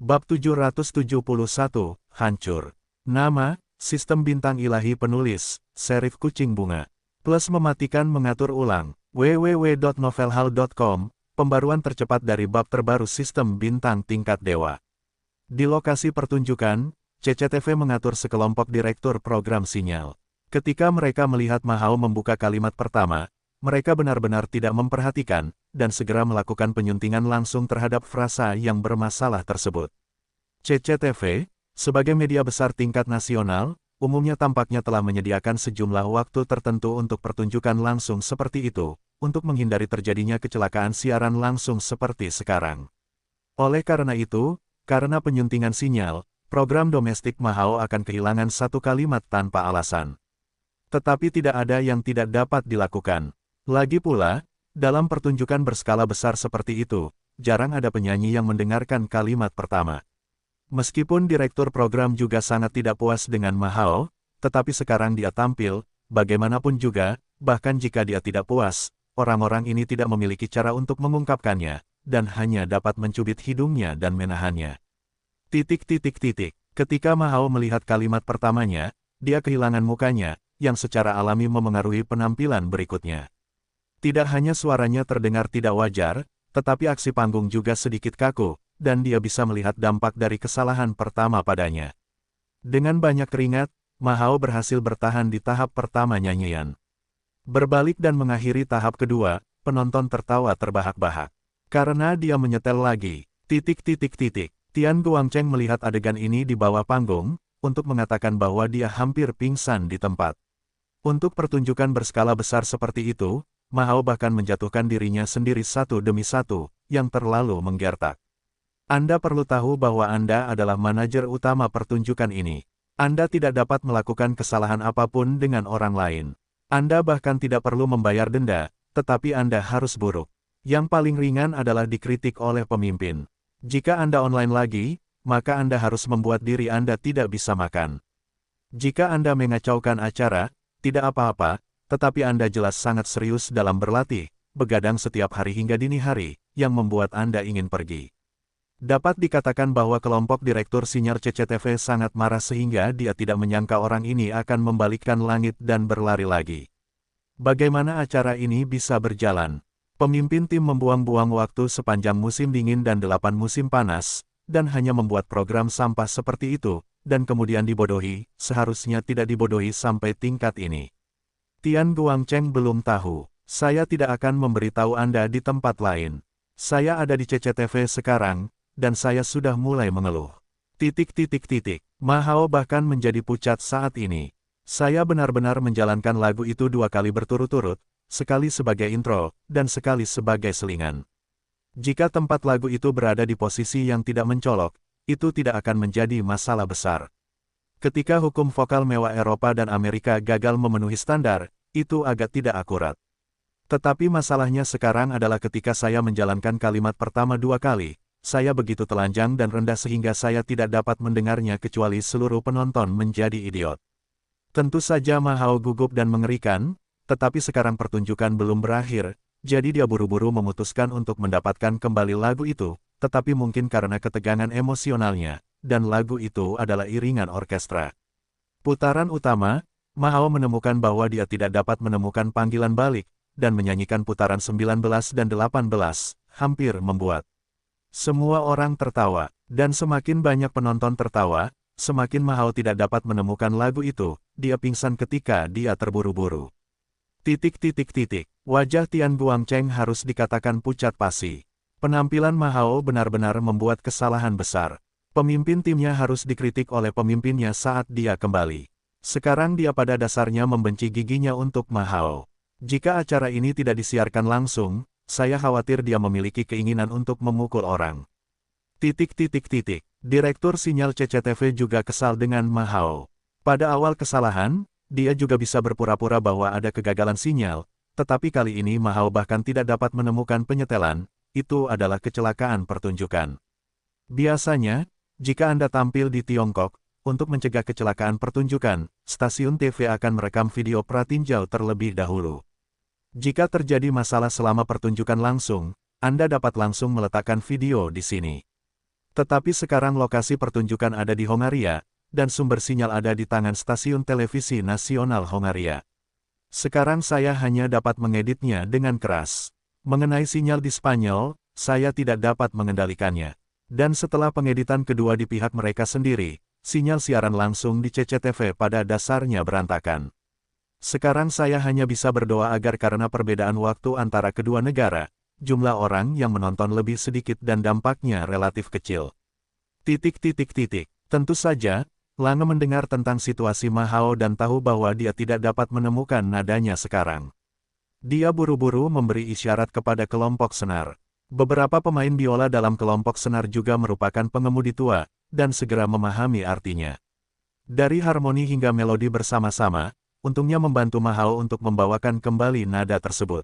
Bab 771, Hancur. Nama, Sistem Bintang Ilahi Penulis, Serif Kucing Bunga. Plus mematikan mengatur ulang, www.novelhall.com, pembaruan tercepat dari bab terbaru Sistem Bintang Tingkat Dewa. Di lokasi pertunjukan, CCTV mengatur sekelompok direktur program sinyal. Ketika mereka melihat Mahao membuka kalimat pertama, mereka benar-benar tidak memperhatikan, dan segera melakukan penyuntingan langsung terhadap frasa yang bermasalah tersebut. CCTV, sebagai media besar tingkat nasional, umumnya tampaknya telah menyediakan sejumlah waktu tertentu untuk pertunjukan langsung seperti itu, untuk menghindari terjadinya kecelakaan siaran langsung seperti sekarang. Oleh karena itu, karena penyuntingan sinyal, program domestik Mahao akan kehilangan satu kalimat tanpa alasan. Tetapi tidak ada yang tidak dapat dilakukan. Lagi pula, dalam pertunjukan berskala besar seperti itu, jarang ada penyanyi yang mendengarkan kalimat pertama. Meskipun direktur program juga sangat tidak puas dengan Mahao, tetapi sekarang dia tampil, bagaimanapun juga, bahkan jika dia tidak puas, orang-orang ini tidak memiliki cara untuk mengungkapkannya, dan hanya dapat mencubit hidungnya dan menahannya. Ketika Mahao melihat kalimat pertamanya, dia kehilangan mukanya, yang secara alami memengaruhi penampilan berikutnya. Tidak hanya suaranya terdengar tidak wajar, tetapi aksi panggung juga sedikit kaku, dan dia bisa melihat dampak dari kesalahan pertama padanya. Dengan banyak keringat, Mahao berhasil bertahan di tahap pertama nyanyian. Berbalik dan mengakhiri tahap kedua, penonton tertawa terbahak-bahak. Karena dia menyetel lagi, Tian Guangcheng melihat adegan ini di bawah panggung, untuk mengatakan bahwa dia hampir pingsan di tempat. Untuk pertunjukan berskala besar seperti itu, Mahao bahkan menjatuhkan dirinya sendiri satu demi satu, yang terlalu menggertak. Anda perlu tahu bahwa Anda adalah manajer utama pertunjukan ini. Anda tidak dapat melakukan kesalahan apapun dengan orang lain. Anda bahkan tidak perlu membayar denda, tetapi Anda harus buruk. Yang paling ringan adalah dikritik oleh pemimpin. Jika Anda online lagi, maka Anda harus membuat diri Anda tidak bisa makan. Jika Anda mengacaukan acara, tidak apa-apa, tetapi Anda jelas sangat serius dalam berlatih, begadang setiap hari hingga dini hari, yang membuat Anda ingin pergi. Dapat dikatakan bahwa kelompok direktur sinyal CCTV sangat marah sehingga dia tidak menyangka orang ini akan membalikkan langit dan berlari lagi. Bagaimana acara ini bisa berjalan? Pemimpin tim membuang-buang waktu sepanjang musim dingin dan 8 musim panas, dan hanya membuat program sampah seperti itu, dan kemudian dibodohi, seharusnya tidak dibodohi sampai tingkat ini. Tian Guangcheng belum tahu. Saya tidak akan memberitahu Anda di tempat lain. Saya ada di CCTV sekarang, dan saya sudah mulai mengeluh. Mahao bahkan menjadi pucat saat ini. Saya benar-benar menjalankan lagu itu 2 kali berturut-turut, sekali sebagai intro, dan sekali sebagai selingan. Jika tempat lagu itu berada di posisi yang tidak mencolok, itu tidak akan menjadi masalah besar. Ketika hukum vokal mewah Eropa dan Amerika gagal memenuhi standar, itu agak tidak akurat. Tetapi masalahnya sekarang adalah ketika saya menjalankan kalimat pertama 2 kali, saya begitu telanjang dan rendah sehingga saya tidak dapat mendengarnya kecuali seluruh penonton menjadi idiot. Tentu saja Mahao gugup dan mengerikan, tetapi sekarang pertunjukan belum berakhir, jadi dia buru-buru memutuskan untuk mendapatkan kembali lagu itu, tetapi mungkin karena ketegangan emosionalnya, dan lagu itu adalah iringan orkestra. Putaran utama, Mahao menemukan bahwa dia tidak dapat menemukan panggilan balik, dan menyanyikan putaran 19 dan 18, hampir membuat semua orang tertawa, dan semakin banyak penonton tertawa, semakin Mahao tidak dapat menemukan lagu itu, dia pingsan ketika dia terburu-buru. Wajah Tian Guangcheng harus dikatakan pucat pasi. Penampilan Mahao benar-benar membuat kesalahan besar. Pemimpin timnya harus dikritik oleh pemimpinnya saat dia kembali. Sekarang dia pada dasarnya membenci giginya untuk Mahao. Jika acara ini tidak disiarkan langsung, saya khawatir dia memiliki keinginan untuk memukul orang. Direktur sinyal CCTV juga kesal dengan Mahao. Pada awal kesalahan, dia juga bisa berpura-pura bahwa ada kegagalan sinyal, tetapi kali ini Mahao bahkan tidak dapat menemukan penyetelan, itu adalah kecelakaan pertunjukan. Biasanya, jika Anda tampil di Tiongkok, untuk mencegah kecelakaan pertunjukan, stasiun TV akan merekam video pratinjau terlebih dahulu. Jika terjadi masalah selama pertunjukan langsung, Anda dapat langsung meletakkan video di sini. Tetapi sekarang lokasi pertunjukan ada di Hongaria, dan sumber sinyal ada di tangan stasiun televisi nasional Hongaria. Sekarang saya hanya dapat mengeditnya dengan keras. Mengenai sinyal di Spanyol, saya tidak dapat mengendalikannya. Dan setelah pengeditan kedua di pihak mereka sendiri, sinyal siaran langsung di CCTV pada dasarnya berantakan. Sekarang saya hanya bisa berdoa agar karena perbedaan waktu antara kedua negara, jumlah orang yang menonton lebih sedikit dan dampaknya relatif kecil. Tentu saja, Lange mendengar tentang situasi Ma Hao dan tahu bahwa dia tidak dapat menemukan nadanya sekarang. Dia buru-buru memberi isyarat kepada kelompok senar. Beberapa pemain biola dalam kelompok senar juga merupakan pengemudi tua, dan segera memahami artinya. Dari harmoni hingga melodi bersama-sama, untungnya membantu Ma Hao untuk membawakan kembali nada tersebut.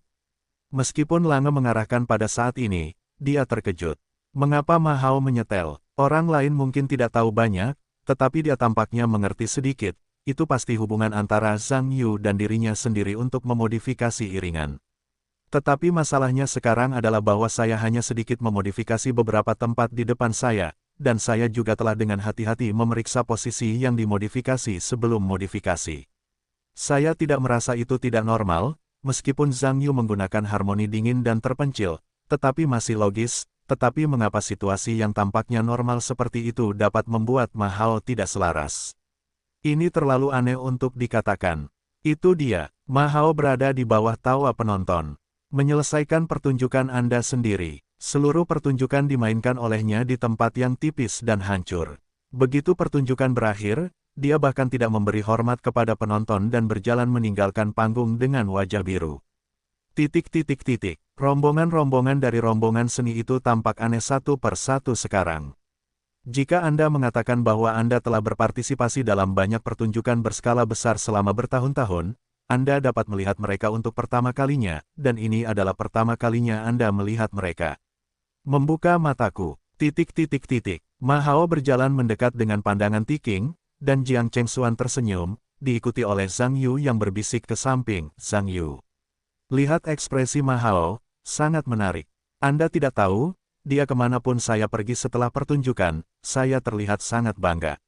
Meskipun Lange mengarahkan pada saat ini, dia terkejut. Mengapa Ma Hao menyetel? Orang lain mungkin tidak tahu banyak, tetapi dia tampaknya mengerti sedikit. Itu pasti hubungan antara Zhang Yu dan dirinya sendiri untuk memodifikasi iringan. Tetapi masalahnya sekarang adalah bahwa saya hanya sedikit memodifikasi beberapa tempat di depan saya, dan saya juga telah dengan hati-hati memeriksa posisi yang dimodifikasi sebelum modifikasi. Saya tidak merasa itu tidak normal, meskipun Zhang Yu menggunakan harmoni dingin dan terpencil, tetapi masih logis, tetapi mengapa situasi yang tampaknya normal seperti itu dapat membuat Ma Hao tidak selaras? Ini terlalu aneh untuk dikatakan. Itu dia, Ma Hao berada di bawah tawa penonton. Menyelesaikan pertunjukan Anda sendiri. Seluruh pertunjukan dimainkan olehnya di tempat yang tipis dan hancur. Begitu pertunjukan berakhir, dia bahkan tidak memberi hormat kepada penonton dan berjalan meninggalkan panggung dengan wajah biru. Rombongan-rombongan dari rombongan seni itu tampak aneh satu per satu sekarang. Jika Anda mengatakan bahwa Anda telah berpartisipasi dalam banyak pertunjukan berskala besar selama bertahun-tahun, Anda dapat melihat mereka untuk pertama kalinya, dan ini adalah pertama kalinya Anda melihat mereka. Membuka mataku. Ma Hao berjalan mendekat dengan pandangan Tiking, dan Jiang Chengxuan tersenyum, diikuti oleh Zhang Yu yang berbisik ke samping. Zhang Yu, lihat ekspresi Ma Hao, sangat menarik. Anda tidak tahu, dia kemanapun saya pergi setelah pertunjukan, saya terlihat sangat bangga.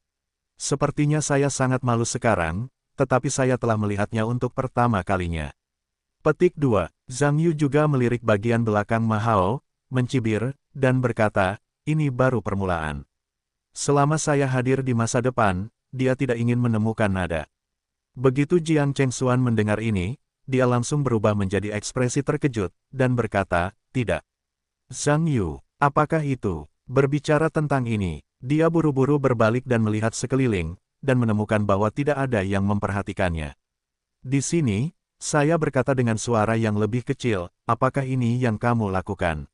Sepertinya saya sangat malu sekarang, tetapi saya telah melihatnya untuk pertama kalinya. Petik 2. Zhang Yu juga melirik bagian belakang Ma Hao, mencibir, dan berkata, ini baru permulaan. Selama saya hadir di masa depan, dia tidak ingin menemukan nada. Begitu Jiang Chengxuan mendengar ini, dia langsung berubah menjadi ekspresi terkejut, dan berkata, tidak. Zhang Yu, apakah itu? Berbicara tentang ini, dia buru-buru berbalik dan melihat sekeliling, dan menemukan bahwa tidak ada yang memperhatikannya. Di sini, saya berkata dengan suara yang lebih kecil, apakah ini yang kamu lakukan?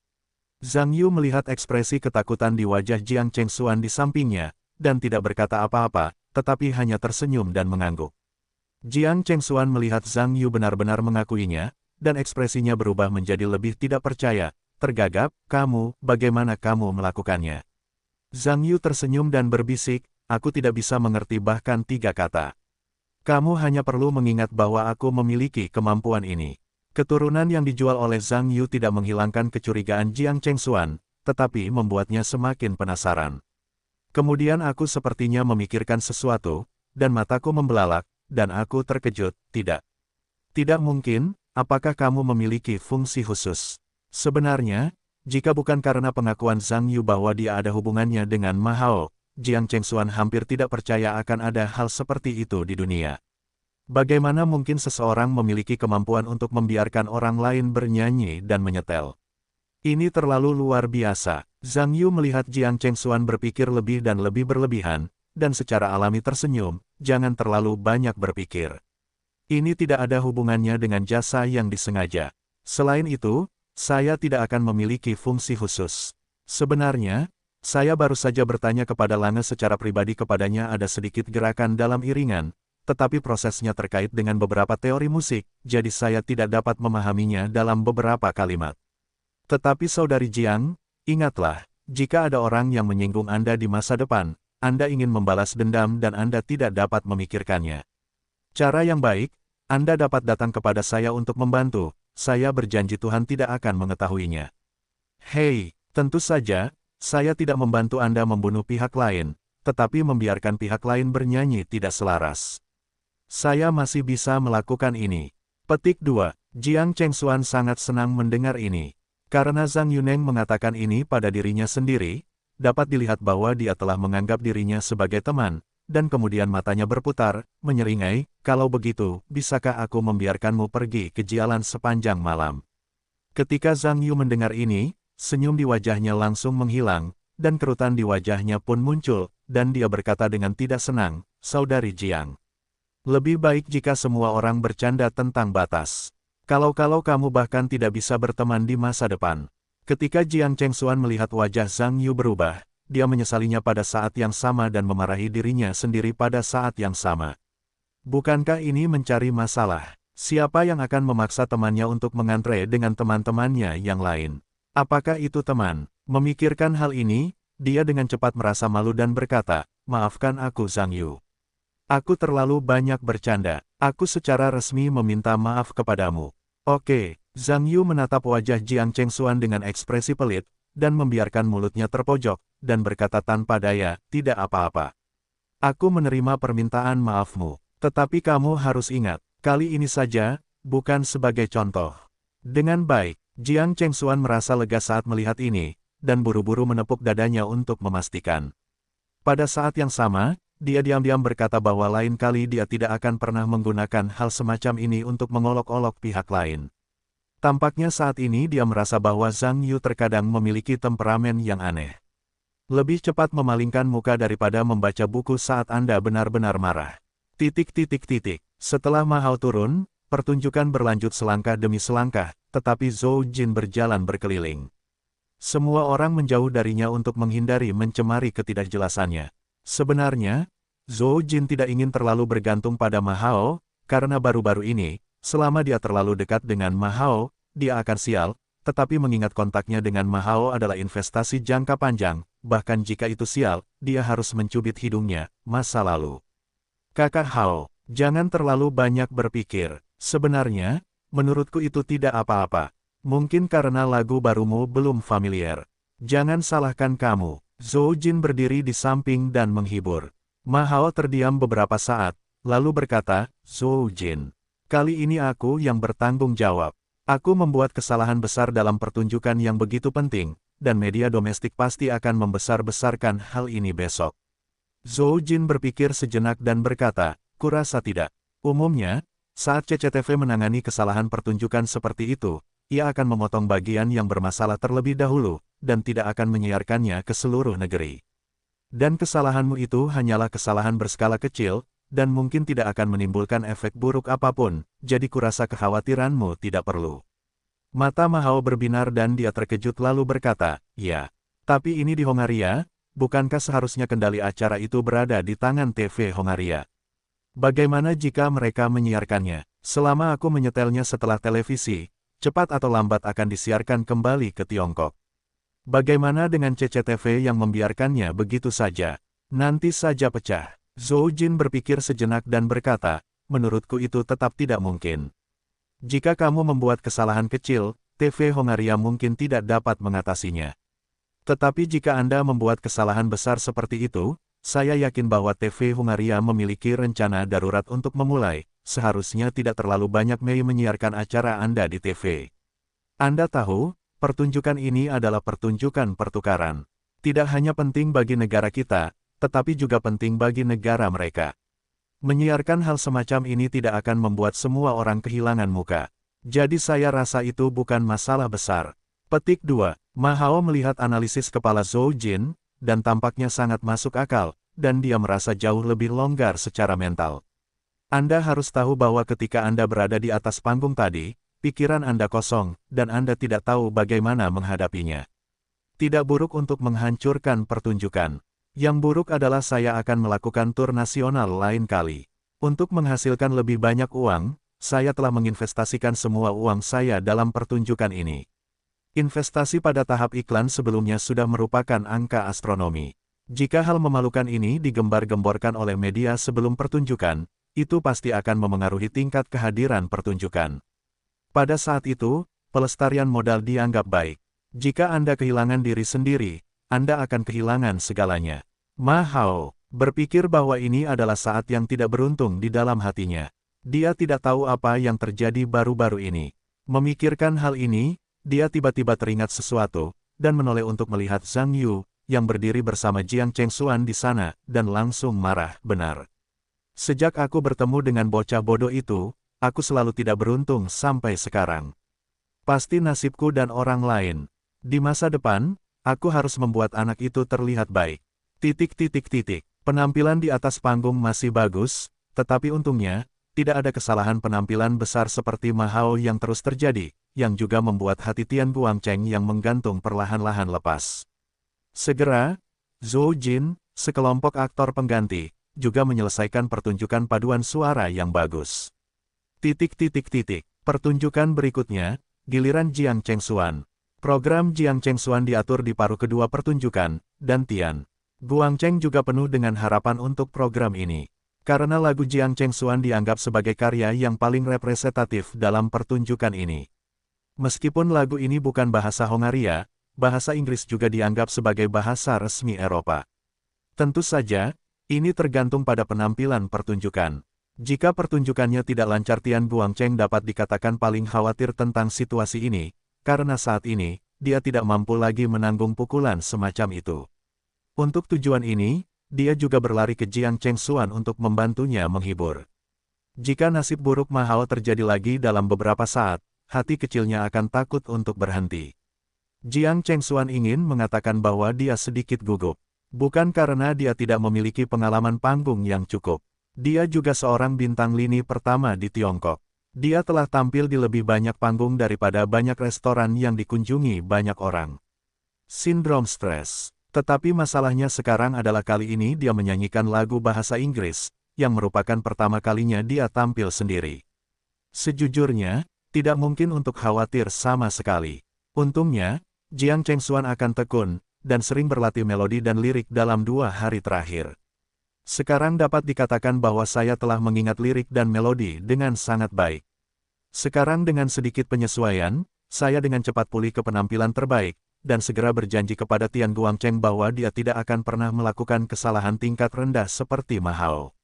Zhang Yu melihat ekspresi ketakutan di wajah Jiang Chengxuan di sampingnya, dan tidak berkata apa-apa, tetapi hanya tersenyum dan mengangguk. Jiang Chengxuan melihat Zhang Yu benar-benar mengakuinya, dan ekspresinya berubah menjadi lebih tidak percaya, tergagap, kamu, bagaimana kamu melakukannya? Zhang Yu tersenyum dan berbisik, aku tidak bisa mengerti bahkan 3 kata. Kamu hanya perlu mengingat bahwa aku memiliki kemampuan ini. Keturunan yang dijual oleh Zhang Yu tidak menghilangkan kecurigaan Jiang Chengxuan, tetapi membuatnya semakin penasaran. Kemudian aku sepertinya memikirkan sesuatu, dan mataku membelalak, dan aku terkejut, tidak. Tidak mungkin, apakah kamu memiliki fungsi khusus? Sebenarnya, jika bukan karena pengakuan Zhang Yu bahwa dia ada hubungannya dengan Ma Hao, Jiang Chengxuan hampir tidak percaya akan ada hal seperti itu di dunia. Bagaimana mungkin seseorang memiliki kemampuan untuk membiarkan orang lain bernyanyi dan menyetel? Ini terlalu luar biasa. Zhang Yu melihat Jiang Chengxuan berpikir lebih dan lebih berlebihan, dan secara alami tersenyum, jangan terlalu banyak berpikir. Ini tidak ada hubungannya dengan jasa yang disengaja. Selain itu, saya tidak akan memiliki fungsi khusus. Sebenarnya, saya baru saja bertanya kepada Lange secara pribadi kepadanya ada sedikit gerakan dalam iringan, tetapi prosesnya terkait dengan beberapa teori musik, jadi saya tidak dapat memahaminya dalam beberapa kalimat. Tetapi Saudari Jiang, ingatlah, jika ada orang yang menyinggung Anda di masa depan, Anda ingin membalas dendam dan Anda tidak dapat memikirkannya. Cara yang baik, Anda dapat datang kepada saya untuk membantu, saya berjanji Tuhan tidak akan mengetahuinya. Hei, tentu saja, saya tidak membantu Anda membunuh pihak lain, tetapi membiarkan pihak lain bernyanyi tidak selaras. Saya masih bisa melakukan ini. Petik 2. Jiang Chengxuan sangat senang mendengar ini. Karena Zhang Yuneng mengatakan ini pada dirinya sendiri, dapat dilihat bahwa dia telah menganggap dirinya sebagai teman, dan kemudian matanya berputar, menyeringai, kalau begitu, bisakah aku membiarkanmu pergi ke jalan sepanjang malam? Ketika Zhang Yu mendengar ini, senyum di wajahnya langsung menghilang, dan kerutan di wajahnya pun muncul, dan dia berkata dengan tidak senang, Saudari Jiang. Lebih baik jika semua orang bercanda tentang batas. Kalau-kalau kamu bahkan tidak bisa berteman di masa depan. Ketika Jiang Chengxuan melihat wajah Zhang Yu berubah, dia menyesalinya pada saat yang sama dan memarahi dirinya sendiri pada saat yang sama. Bukankah ini mencari masalah? Siapa yang akan memaksa temannya untuk mengantre dengan teman-temannya yang lain? Apakah itu teman? Memikirkan hal ini, dia dengan cepat merasa malu dan berkata, maafkan aku Zhang Yu. Aku terlalu banyak bercanda. Aku secara resmi meminta maaf kepadamu. Oke, Zhang Yu menatap wajah Jiang Chengxuan dengan ekspresi pelit, dan membiarkan mulutnya terpojok, dan berkata tanpa daya, tidak apa-apa. Aku menerima permintaan maafmu. Tetapi kamu harus ingat, kali ini saja, bukan sebagai contoh. Dengan baik, Jiang Chengxuan merasa lega saat melihat ini, dan buru-buru menepuk dadanya untuk memastikan. Pada saat yang sama, dia diam-diam berkata bahwa lain kali dia tidak akan pernah menggunakan hal semacam ini untuk mengolok-olok pihak lain. Tampaknya saat ini dia merasa bahwa Zhang Yu terkadang memiliki temperamen yang aneh. Lebih cepat memalingkan muka daripada membaca buku saat Anda benar-benar marah. Setelah Ma Hao turun, pertunjukan berlanjut selangkah demi selangkah, tetapi Zhou Jin berjalan berkeliling. Semua orang menjauh darinya untuk menghindari mencemari ketidakjelasannya. Sebenarnya, Zhou Jin tidak ingin terlalu bergantung pada Ma Hao, karena baru-baru ini, selama dia terlalu dekat dengan Ma Hao, dia akan sial, tetapi mengingat kontaknya dengan Ma Hao adalah investasi jangka panjang, bahkan jika itu sial, dia harus mencubit hidungnya, masa lalu. Kakak Hao, jangan terlalu banyak berpikir. Sebenarnya, menurutku itu tidak apa-apa. Mungkin karena lagu barumu belum familiar. Jangan salahkan kamu. Zhou Jin berdiri di samping dan menghibur. Ma Hao terdiam beberapa saat, lalu berkata, Zhou Jin, kali ini aku yang bertanggung jawab. Aku membuat kesalahan besar dalam pertunjukan yang begitu penting, dan media domestik pasti akan membesar-besarkan hal ini besok. Zhou Jin berpikir sejenak dan berkata, kurasa tidak. Umumnya, saat CCTV menangani kesalahan pertunjukan seperti itu, ia akan memotong bagian yang bermasalah terlebih dahulu, dan tidak akan menyiarkannya ke seluruh negeri. Dan kesalahanmu itu hanyalah kesalahan berskala kecil, dan mungkin tidak akan menimbulkan efek buruk apapun, jadi kurasa kekhawatiranmu tidak perlu. Mata Ma Hao berbinar dan dia terkejut lalu berkata, ya, tapi ini di Hongaria, bukankah seharusnya kendali acara itu berada di tangan TV Hongaria? Bagaimana jika mereka menyiarkannya? Selama aku menyetelnya setelah televisi, cepat atau lambat akan disiarkan kembali ke Tiongkok. Bagaimana dengan CCTV yang membiarkannya begitu saja? Nanti saja pecah. Zhou Jin berpikir sejenak dan berkata, menurutku itu tetap tidak mungkin. Jika kamu membuat kesalahan kecil, TV Hongaria mungkin tidak dapat mengatasinya. Tetapi jika Anda membuat kesalahan besar seperti itu, saya yakin bahwa TV Hongaria memiliki rencana darurat untuk memulai. Seharusnya tidak terlalu banyak menyiarkan acara Anda di TV. Anda tahu, pertunjukan ini adalah pertunjukan pertukaran. Tidak hanya penting bagi negara kita, tetapi juga penting bagi negara mereka. Menyiarkan hal semacam ini tidak akan membuat semua orang kehilangan muka. Jadi saya rasa itu bukan masalah besar. Petik 2. Ma Hao melihat analisis kepala Zhou Jin, dan tampaknya sangat masuk akal, dan dia merasa jauh lebih longgar secara mental. Anda harus tahu bahwa ketika Anda berada di atas panggung tadi, pikiran Anda kosong, dan Anda tidak tahu bagaimana menghadapinya. Tidak buruk untuk menghancurkan pertunjukan. Yang buruk adalah saya akan melakukan tur nasional lain kali. Untuk menghasilkan lebih banyak uang, saya telah menginvestasikan semua uang saya dalam pertunjukan ini. Investasi pada tahap iklan sebelumnya sudah merupakan angka astronomi. Jika hal memalukan ini digembar-gemborkan oleh media sebelum pertunjukan, itu pasti akan memengaruhi tingkat kehadiran pertunjukan. Pada saat itu, pelestarian modal dianggap baik. Jika Anda kehilangan diri sendiri, Anda akan kehilangan segalanya. Ma Hao berpikir bahwa ini adalah saat yang tidak beruntung di dalam hatinya. Dia tidak tahu apa yang terjadi baru-baru ini. Memikirkan hal ini, dia tiba-tiba teringat sesuatu, dan menoleh untuk melihat Zhang Yu, yang berdiri bersama Jiang Chengxuan di sana, dan langsung marah, benar. Sejak aku bertemu dengan bocah bodoh itu, aku selalu tidak beruntung sampai sekarang. Pasti nasibku dan orang lain. Di masa depan, aku harus membuat anak itu terlihat baik. Penampilan di atas panggung masih bagus, tetapi untungnya, tidak ada kesalahan penampilan besar seperti Ma Hao yang terus terjadi, yang juga membuat hati Tian Guangcheng yang menggantung perlahan-lahan lepas. Segera, Zhou Jin, sekelompok aktor pengganti, juga menyelesaikan pertunjukan paduan suara yang bagus. Pertunjukan berikutnya, giliran Jiang Chengxuan. Program Jiang Chengxuan diatur di paruh kedua pertunjukan, dan Tian Guangcheng juga penuh dengan harapan untuk program ini. Karena lagu Jiang Chengxuan dianggap sebagai karya yang paling representatif dalam pertunjukan ini. Meskipun lagu ini bukan bahasa Hongaria, bahasa Inggris juga dianggap sebagai bahasa resmi Eropa. Tentu saja, ini tergantung pada penampilan pertunjukan. Jika pertunjukannya tidak lancar, Tian Guangcheng dapat dikatakan paling khawatir tentang situasi ini, karena saat ini, dia tidak mampu lagi menanggung pukulan semacam itu. Untuk tujuan ini, dia juga berlari ke Jiang Chengxuan untuk membantunya menghibur. Jika nasib buruk Ma Hao terjadi lagi dalam beberapa saat, hati kecilnya akan takut untuk berhenti. Jiang Chengxuan ingin mengatakan bahwa dia sedikit gugup. Bukan karena dia tidak memiliki pengalaman panggung yang cukup. Dia juga seorang bintang lini pertama di Tiongkok. Dia telah tampil di lebih banyak panggung daripada banyak restoran yang dikunjungi banyak orang. Sindrom stres. Tetapi masalahnya sekarang adalah kali ini dia menyanyikan lagu bahasa Inggris, yang merupakan pertama kalinya dia tampil sendiri. Sejujurnya, tidak mungkin untuk khawatir sama sekali. Untungnya, Jiang Chengxuan akan tekun, dan sering berlatih melodi dan lirik dalam 2 hari terakhir. Sekarang dapat dikatakan bahwa saya telah mengingat lirik dan melodi dengan sangat baik. Sekarang dengan sedikit penyesuaian, saya dengan cepat pulih ke penampilan terbaik, dan segera berjanji kepada Tian Guangcheng bahwa dia tidak akan pernah melakukan kesalahan tingkat rendah seperti Ma Hao.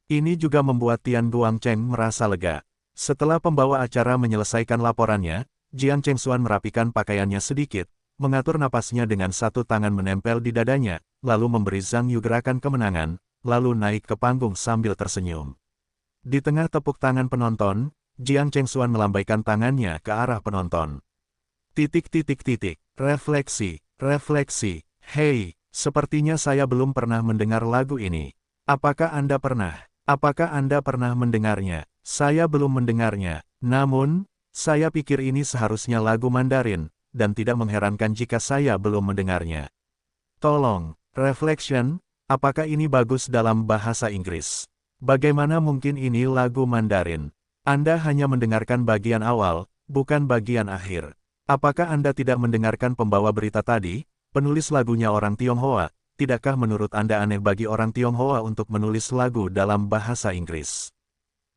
Ini juga membuat Tian Guangcheng merasa lega. Setelah pembawa acara menyelesaikan laporannya, Jiang Chengxuan merapikan pakaiannya sedikit, mengatur napasnya dengan satu tangan menempel di dadanya, lalu memberi Zhang Yu gerakan kemenangan, lalu naik ke panggung sambil tersenyum. Di tengah tepuk tangan penonton, Jiang Chengxuan melambaikan tangannya ke arah penonton. Refleksi. Hei, sepertinya saya belum pernah mendengar lagu ini. Apakah Anda pernah? Apakah Anda pernah mendengarnya? Saya belum mendengarnya. Namun, saya pikir ini seharusnya lagu Mandarin, dan tidak mengherankan jika saya belum mendengarnya. Tolong, Reflection. Apakah ini bagus dalam bahasa Inggris? Bagaimana mungkin ini lagu Mandarin? Anda hanya mendengarkan bagian awal, bukan bagian akhir. Apakah Anda tidak mendengarkan pembawa berita tadi? Penulis lagunya orang Tionghoa. Tidakkah menurut Anda aneh bagi orang Tionghoa untuk menulis lagu dalam bahasa Inggris?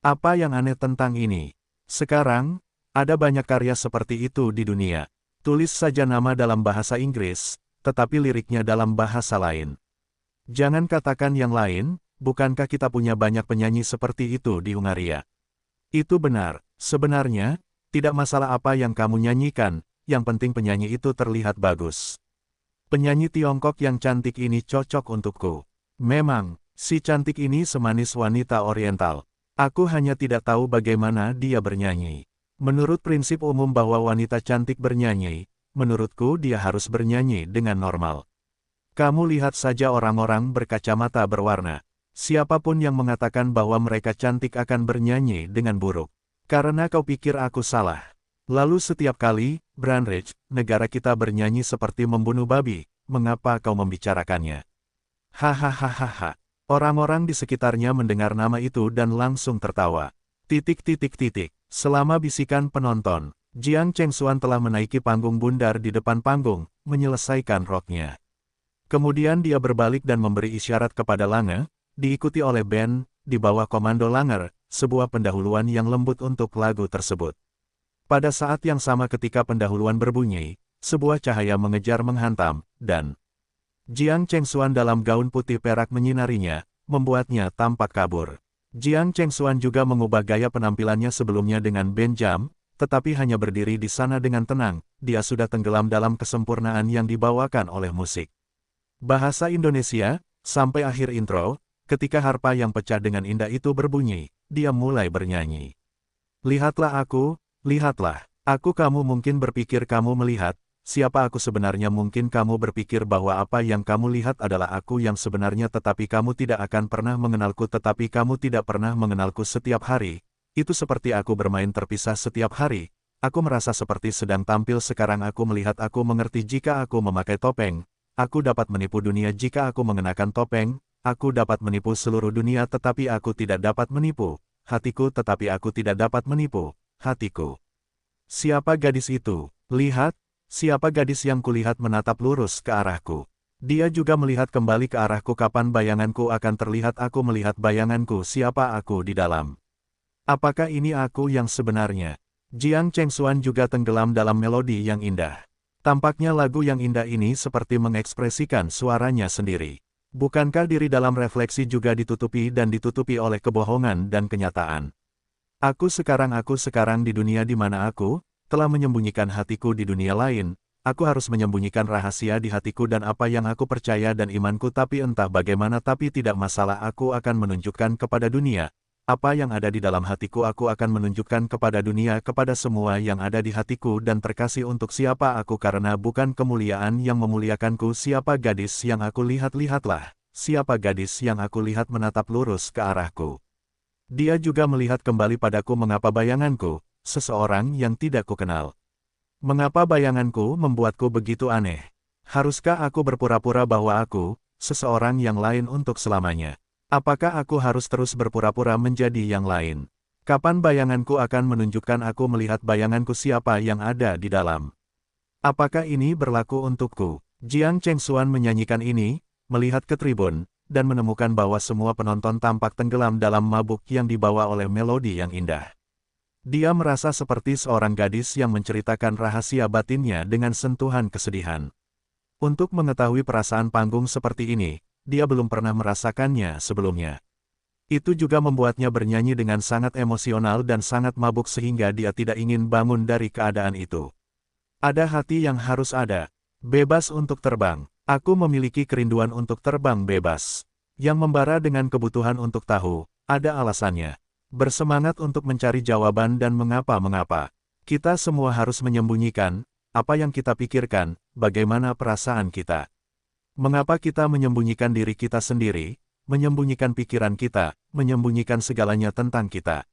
Apa yang aneh tentang ini? Sekarang, ada banyak karya seperti itu di dunia. Tulis saja nama dalam bahasa Inggris, tetapi liriknya dalam bahasa lain. Jangan katakan yang lain, bukankah kita punya banyak penyanyi seperti itu di Hungaria? Itu benar, sebenarnya, tidak masalah apa yang kamu nyanyikan, yang penting penyanyi itu terlihat bagus. Penyanyi Tiongkok yang cantik ini cocok untukku. Memang, si cantik ini semanis wanita oriental. Aku hanya tidak tahu bagaimana dia bernyanyi. Menurut prinsip umum bahwa wanita cantik bernyanyi, menurutku dia harus bernyanyi dengan normal. Kamu lihat saja orang-orang berkacamata berwarna. Siapapun yang mengatakan bahwa mereka cantik akan bernyanyi dengan buruk. Karena kau pikir aku salah. Lalu setiap kali, Branridge, negara kita bernyanyi seperti membunuh babi, mengapa kau membicarakannya? Hahaha. Orang-orang di sekitarnya mendengar nama itu dan langsung tertawa. Selama bisikan penonton, Jiang Chengxuan telah menaiki panggung bundar di depan panggung, menyelesaikan roknya. Kemudian dia berbalik dan memberi isyarat kepada Lange, diikuti oleh band, di bawah komando Langer, sebuah pendahuluan yang lembut untuk lagu tersebut. Pada saat yang sama ketika pendahuluan berbunyi, sebuah cahaya mengejar menghantam, dan Jiang Chengxuan dalam gaun putih perak menyinarinya, membuatnya tampak kabur. Jiang Chengxuan juga mengubah gaya penampilannya sebelumnya dengan benjam, tetapi hanya berdiri di sana dengan tenang, dia sudah tenggelam dalam kesempurnaan yang dibawakan oleh musik. Bahasa Indonesia, sampai akhir intro, ketika harpa yang pecah dengan indah itu berbunyi, dia mulai bernyanyi. Lihatlah aku, lihatlah, aku kamu mungkin berpikir kamu melihat, siapa aku sebenarnya mungkin kamu berpikir bahwa apa yang kamu lihat adalah aku yang sebenarnya tetapi kamu tidak akan pernah mengenalku tetapi kamu tidak pernah mengenalku setiap hari, itu seperti aku bermain terpisah setiap hari, aku merasa seperti sedang tampil sekarang aku melihat aku mengerti jika aku memakai topeng, aku dapat menipu dunia jika aku mengenakan topeng, aku dapat menipu seluruh dunia tetapi aku tidak dapat menipu, hatiku tetapi aku tidak dapat menipu, hatiku. Siapa gadis itu? Lihat. Siapa gadis yang kulihat menatap lurus ke arahku? Dia juga melihat kembali ke arahku kapan bayanganku akan terlihat aku melihat bayanganku siapa aku di dalam. Apakah ini aku yang sebenarnya? Jiang Chengxuan juga tenggelam dalam melodi yang indah. Tampaknya lagu yang indah ini seperti mengekspresikan suaranya sendiri. Bukankah diri dalam refleksi juga ditutupi dan ditutupi oleh kebohongan dan kenyataan? Aku sekarang di dunia di mana aku telah menyembunyikan hatiku di dunia lain, aku harus menyembunyikan rahasia di hatiku dan apa yang aku percaya dan imanku tapi entah bagaimana tapi tidak masalah aku akan menunjukkan kepada dunia, apa yang ada di dalam hatiku aku akan menunjukkan kepada dunia kepada semua yang ada di hatiku dan terkasih untuk siapa aku karena bukan kemuliaan yang memuliakanku siapa gadis yang aku lihat-lihatlah, siapa gadis yang aku lihat menatap lurus ke arahku. Dia juga melihat kembali padaku mengapa bayanganku, seseorang yang tidak kukenal. Mengapa bayanganku membuatku begitu aneh? Haruskah aku berpura-pura bahwa aku, seseorang yang lain untuk selamanya? Apakah aku harus terus berpura-pura menjadi yang lain? Kapan bayanganku akan menunjukkan aku melihat bayanganku siapa yang ada di dalam? Apakah ini berlaku untukku? Jiang Chengxuan menyanyikan ini, melihat ke tribun, dan menemukan bahwa semua penonton tampak tenggelam dalam mabuk yang dibawa oleh melodi yang indah. Dia merasa seperti seorang gadis yang menceritakan rahasia batinnya dengan sentuhan kesedihan. Untuk mengetahui perasaan panggung seperti ini, dia belum pernah merasakannya sebelumnya. Itu juga membuatnya bernyanyi dengan sangat emosional dan sangat mabuk sehingga dia tidak ingin bangun dari keadaan itu. Ada hati yang harus ada, bebas untuk terbang. Aku memiliki kerinduan untuk terbang bebas. Yang membara dengan kebutuhan untuk tahu, ada alasannya. Bersemangat untuk mencari jawaban dan mengapa-mengapa. Kita semua harus menyembunyikan, apa yang kita pikirkan, bagaimana perasaan kita. Mengapa kita menyembunyikan diri kita sendiri, menyembunyikan pikiran kita, menyembunyikan segalanya tentang kita.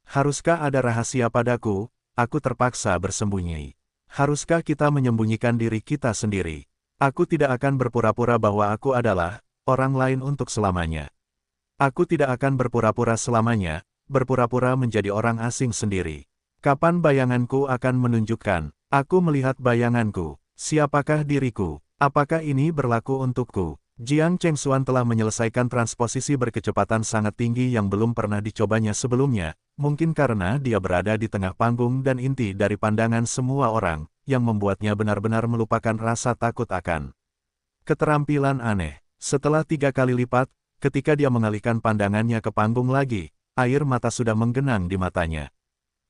Haruskah ada rahasia padaku, aku terpaksa bersembunyi. Haruskah kita menyembunyikan diri kita sendiri? Aku tidak akan berpura-pura bahwa aku adalah orang lain untuk selamanya. Aku tidak akan berpura-pura selamanya, berpura-pura menjadi orang asing sendiri. Kapan bayanganku akan menunjukkan, aku melihat bayanganku, siapakah diriku, apakah ini berlaku untukku? Jiang Chengxuan telah menyelesaikan transposisi berkecepatan sangat tinggi yang belum pernah dicobanya sebelumnya, mungkin karena dia berada di tengah panggung dan inti dari pandangan semua orang, yang membuatnya benar-benar melupakan rasa takut akan keterampilan aneh. Setelah 3 kali lipat, ketika dia mengalihkan pandangannya ke panggung lagi, air mata sudah menggenang di matanya.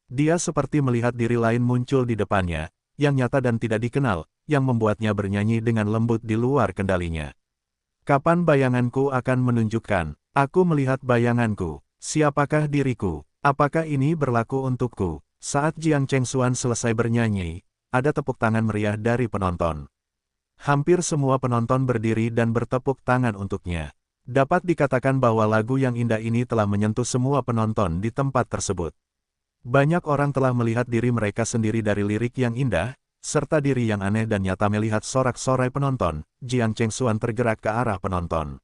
Dia seperti melihat diri lain muncul di depannya, yang nyata dan tidak dikenal, yang membuatnya bernyanyi dengan lembut di luar kendalinya. Kapan bayanganku akan menunjukkan, aku melihat bayanganku, siapakah diriku, apakah ini berlaku untukku? Saat Jiang Chengxuan selesai bernyanyi, ada tepuk tangan meriah dari penonton. Hampir semua penonton berdiri dan bertepuk tangan untuknya. Dapat dikatakan bahwa lagu yang indah ini telah menyentuh semua penonton di tempat tersebut. Banyak orang telah melihat diri mereka sendiri dari lirik yang indah, serta diri yang aneh dan nyata melihat sorak-sorai penonton. Jiang Chengxuan tergerak ke arah penonton.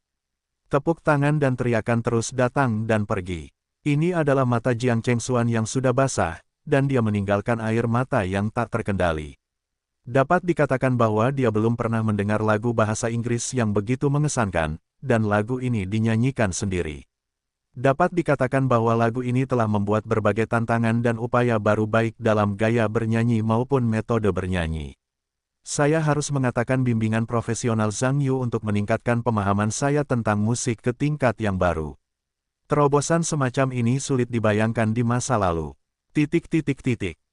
Tepuk tangan dan teriakan terus datang dan pergi. Ini adalah mata Jiang Chengxuan yang sudah basah, dan dia meninggalkan air mata yang tak terkendali. Dapat dikatakan bahwa dia belum pernah mendengar lagu bahasa Inggris yang begitu mengesankan, dan lagu ini dinyanyikan sendiri. Dapat dikatakan bahwa lagu ini telah membuat berbagai tantangan dan upaya baru baik dalam gaya bernyanyi maupun metode bernyanyi. Saya harus mengatakan bimbingan profesional Zhang Yu untuk meningkatkan pemahaman saya tentang musik ke tingkat yang baru. Terobosan semacam ini sulit dibayangkan di masa lalu.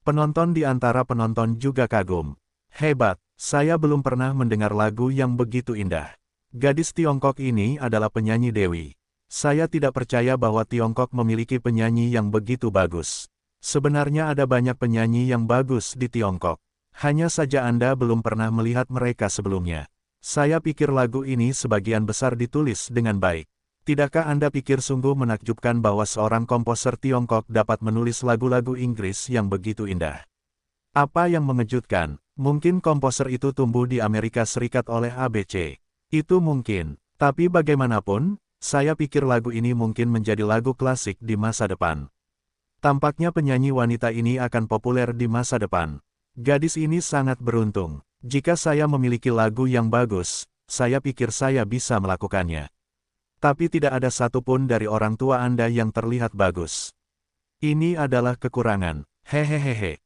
Penonton di antara penonton juga kagum. Hebat, saya belum pernah mendengar lagu yang begitu indah. Gadis Tiongkok ini adalah penyanyi Dewi. Saya tidak percaya bahwa Tiongkok memiliki penyanyi yang begitu bagus. Sebenarnya ada banyak penyanyi yang bagus di Tiongkok. Hanya saja Anda belum pernah melihat mereka sebelumnya. Saya pikir lagu ini sebagian besar ditulis dengan baik. Tidakkah Anda pikir sungguh menakjubkan bahwa seorang komposer Tiongkok dapat menulis lagu-lagu Inggris yang begitu indah? Apa yang mengejutkan, mungkin komposer itu tumbuh di Amerika Serikat oleh ABC. Itu mungkin, tapi bagaimanapun, saya pikir lagu ini mungkin menjadi lagu klasik di masa depan. Tampaknya penyanyi wanita ini akan populer di masa depan. Gadis ini sangat beruntung. Jika saya memiliki lagu yang bagus, saya pikir saya bisa melakukannya. Tapi tidak ada satupun dari orang tua Anda yang terlihat bagus. Ini adalah kekurangan. Hehehehe.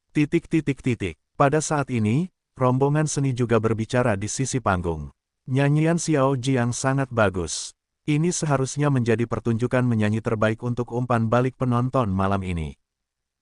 Pada saat ini, rombongan seni juga berbicara di sisi panggung. Nyanyian Xiao Jiang sangat bagus. Ini seharusnya menjadi pertunjukan menyanyi terbaik untuk umpan balik penonton malam ini.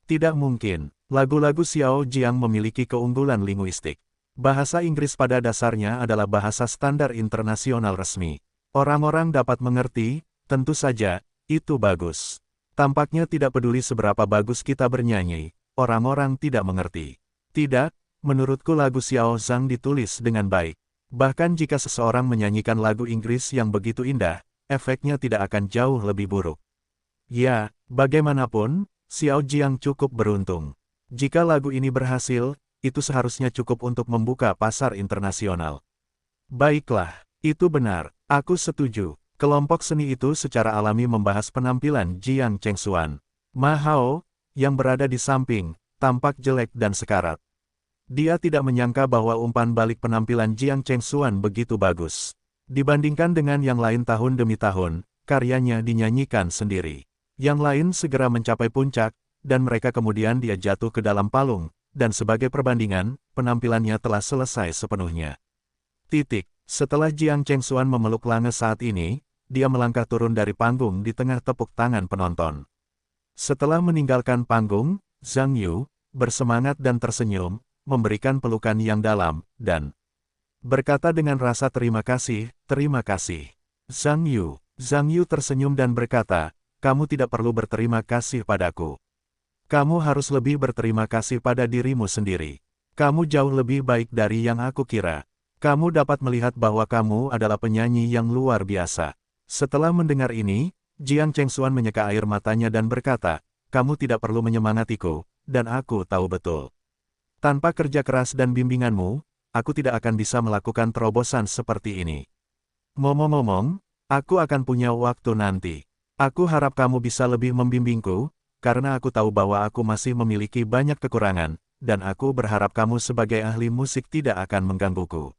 Tidak mungkin, lagu-lagu Xiao Jiang memiliki keunggulan linguistik. Bahasa Inggris pada dasarnya adalah bahasa standar internasional resmi. Orang-orang dapat mengerti, tentu saja, itu bagus. Tampaknya tidak peduli seberapa bagus kita bernyanyi, orang-orang tidak mengerti. Tidak, menurutku lagu Xiao Zhang ditulis dengan baik. Bahkan jika seseorang menyanyikan lagu Inggris yang begitu indah, efeknya tidak akan jauh lebih buruk. Ya, bagaimanapun, Xiao Jiang cukup beruntung. Jika lagu ini berhasil, itu seharusnya cukup untuk membuka pasar internasional. Baiklah, itu benar, aku setuju. Kelompok seni itu secara alami membahas penampilan Jiang Chengxuan. Ma Hao, yang berada di samping, tampak jelek dan sekarat. Dia tidak menyangka bahwa umpan balik penampilan Jiang Chengxuan begitu bagus. Dibandingkan dengan yang lain tahun demi tahun, karyanya dinyanyikan sendiri. Yang lain segera mencapai puncak, dan mereka kemudian dia jatuh ke dalam palung, dan sebagai perbandingan, penampilannya telah selesai sepenuhnya. Setelah Jiang Chengxuan memeluk Lange saat ini, dia melangkah turun dari panggung di tengah tepuk tangan penonton. Setelah meninggalkan panggung, Zhang Yu, bersemangat dan tersenyum, memberikan pelukan yang dalam, dan berkata dengan rasa terima kasih, terima kasih. Zhang Yu tersenyum dan berkata, kamu tidak perlu berterima kasih padaku. Kamu harus lebih berterima kasih pada dirimu sendiri. Kamu jauh lebih baik dari yang aku kira. Kamu dapat melihat bahwa kamu adalah penyanyi yang luar biasa. Setelah mendengar ini, Jiang Chengxuan menyeka air matanya dan berkata, kamu tidak perlu menyemangatiku, dan aku tahu betul. Tanpa kerja keras dan bimbinganmu, aku tidak akan bisa melakukan terobosan seperti ini. Ngomong-ngomong, aku akan punya waktu nanti. Aku harap kamu bisa lebih membimbingku, karena aku tahu bahwa aku masih memiliki banyak kekurangan, dan aku berharap kamu sebagai ahli musik tidak akan menggangguku.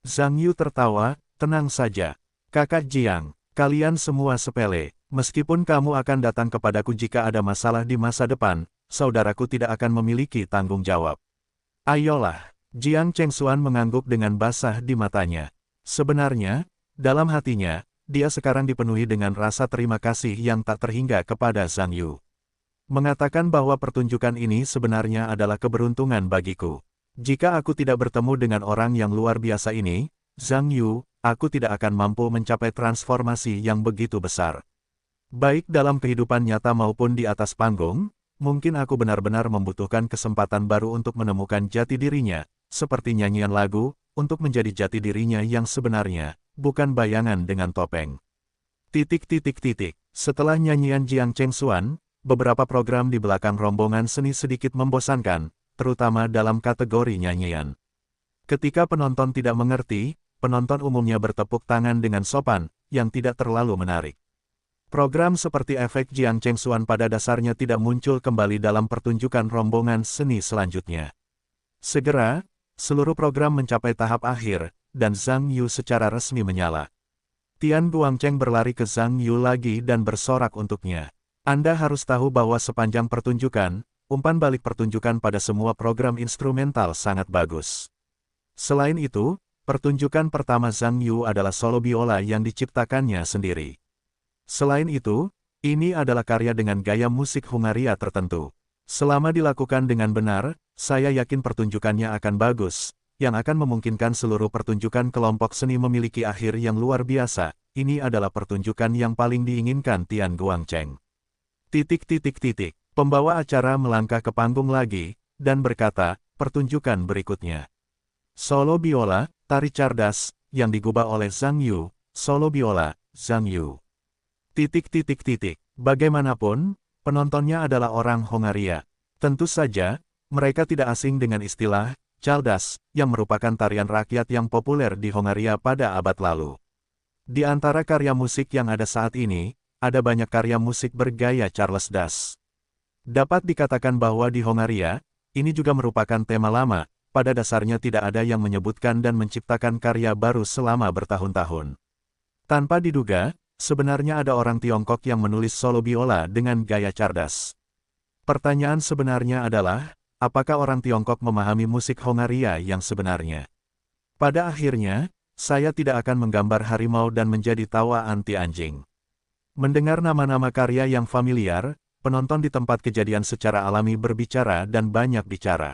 Zhang Yu tertawa, tenang saja. Kakak Jiang, kalian semua sepele. Meskipun kamu akan datang kepadaku jika ada masalah di masa depan, saudaraku tidak akan memiliki tanggung jawab. Ayolah, Jiang Chengxuan mengangguk dengan basah di matanya. Sebenarnya, dalam hatinya, dia sekarang dipenuhi dengan rasa terima kasih yang tak terhingga kepada Zhang Yu. Mengatakan bahwa pertunjukan ini sebenarnya adalah keberuntungan bagiku. Jika aku tidak bertemu dengan orang yang luar biasa ini, Zhang Yu, aku tidak akan mampu mencapai transformasi yang begitu besar. Baik dalam kehidupan nyata maupun di atas panggung, mungkin aku benar-benar membutuhkan kesempatan baru untuk menemukan jati dirinya, seperti nyanyian lagu, untuk menjadi jati dirinya yang sebenarnya, bukan bayangan dengan topeng. Setelah nyanyian Jiang Chengxuan, beberapa program di belakang rombongan seni sedikit membosankan, terutama dalam kategori nyanyian. Ketika penonton tidak mengerti, penonton umumnya bertepuk tangan dengan sopan, yang tidak terlalu menarik. Program seperti efek Jiang Chengxuan pada dasarnya tidak muncul kembali dalam pertunjukan rombongan seni selanjutnya. Segera, seluruh program mencapai tahap akhir, dan Zhang Yu secara resmi menyala. Tian Guangcheng berlari ke Zhang Yu lagi dan bersorak untuknya. Anda harus tahu bahwa sepanjang pertunjukan, umpan balik pertunjukan pada semua program instrumental sangat bagus. Selain itu, pertunjukan pertama Zhang Yu adalah solo biola yang diciptakannya sendiri. Selain itu, ini adalah karya dengan gaya musik Hungaria tertentu. Selama dilakukan dengan benar, saya yakin pertunjukannya akan bagus, yang akan memungkinkan seluruh pertunjukan kelompok seni memiliki akhir yang luar biasa. Ini adalah pertunjukan yang paling diinginkan Tian Guangcheng. Pembawa acara melangkah ke panggung lagi, dan berkata, pertunjukan berikutnya. Solo biola, tari cerdas, yang digubah oleh Zhang Yu, solo biola, Zhang Yu. Bagaimanapun, penontonnya adalah orang Hongaria. Tentu saja, mereka tidak asing dengan istilah cerdas, yang merupakan tarian rakyat yang populer di Hongaria pada abad lalu. Di antara karya musik yang ada saat ini, ada banyak karya musik bergaya Charles Das. Dapat dikatakan bahwa di Hongaria, ini juga merupakan tema lama, pada dasarnya tidak ada yang menyebutkan dan menciptakan karya baru selama bertahun-tahun. Tanpa diduga, sebenarnya ada orang Tiongkok yang menulis solo biola dengan gaya cerdas. Pertanyaan sebenarnya adalah, apakah orang Tiongkok memahami musik Hongaria yang sebenarnya? Pada akhirnya, saya tidak akan menggambar harimau dan menjadi tawa anti anjing. Mendengar nama-nama karya yang familiar, penonton di tempat kejadian secara alami berbicara dan banyak bicara.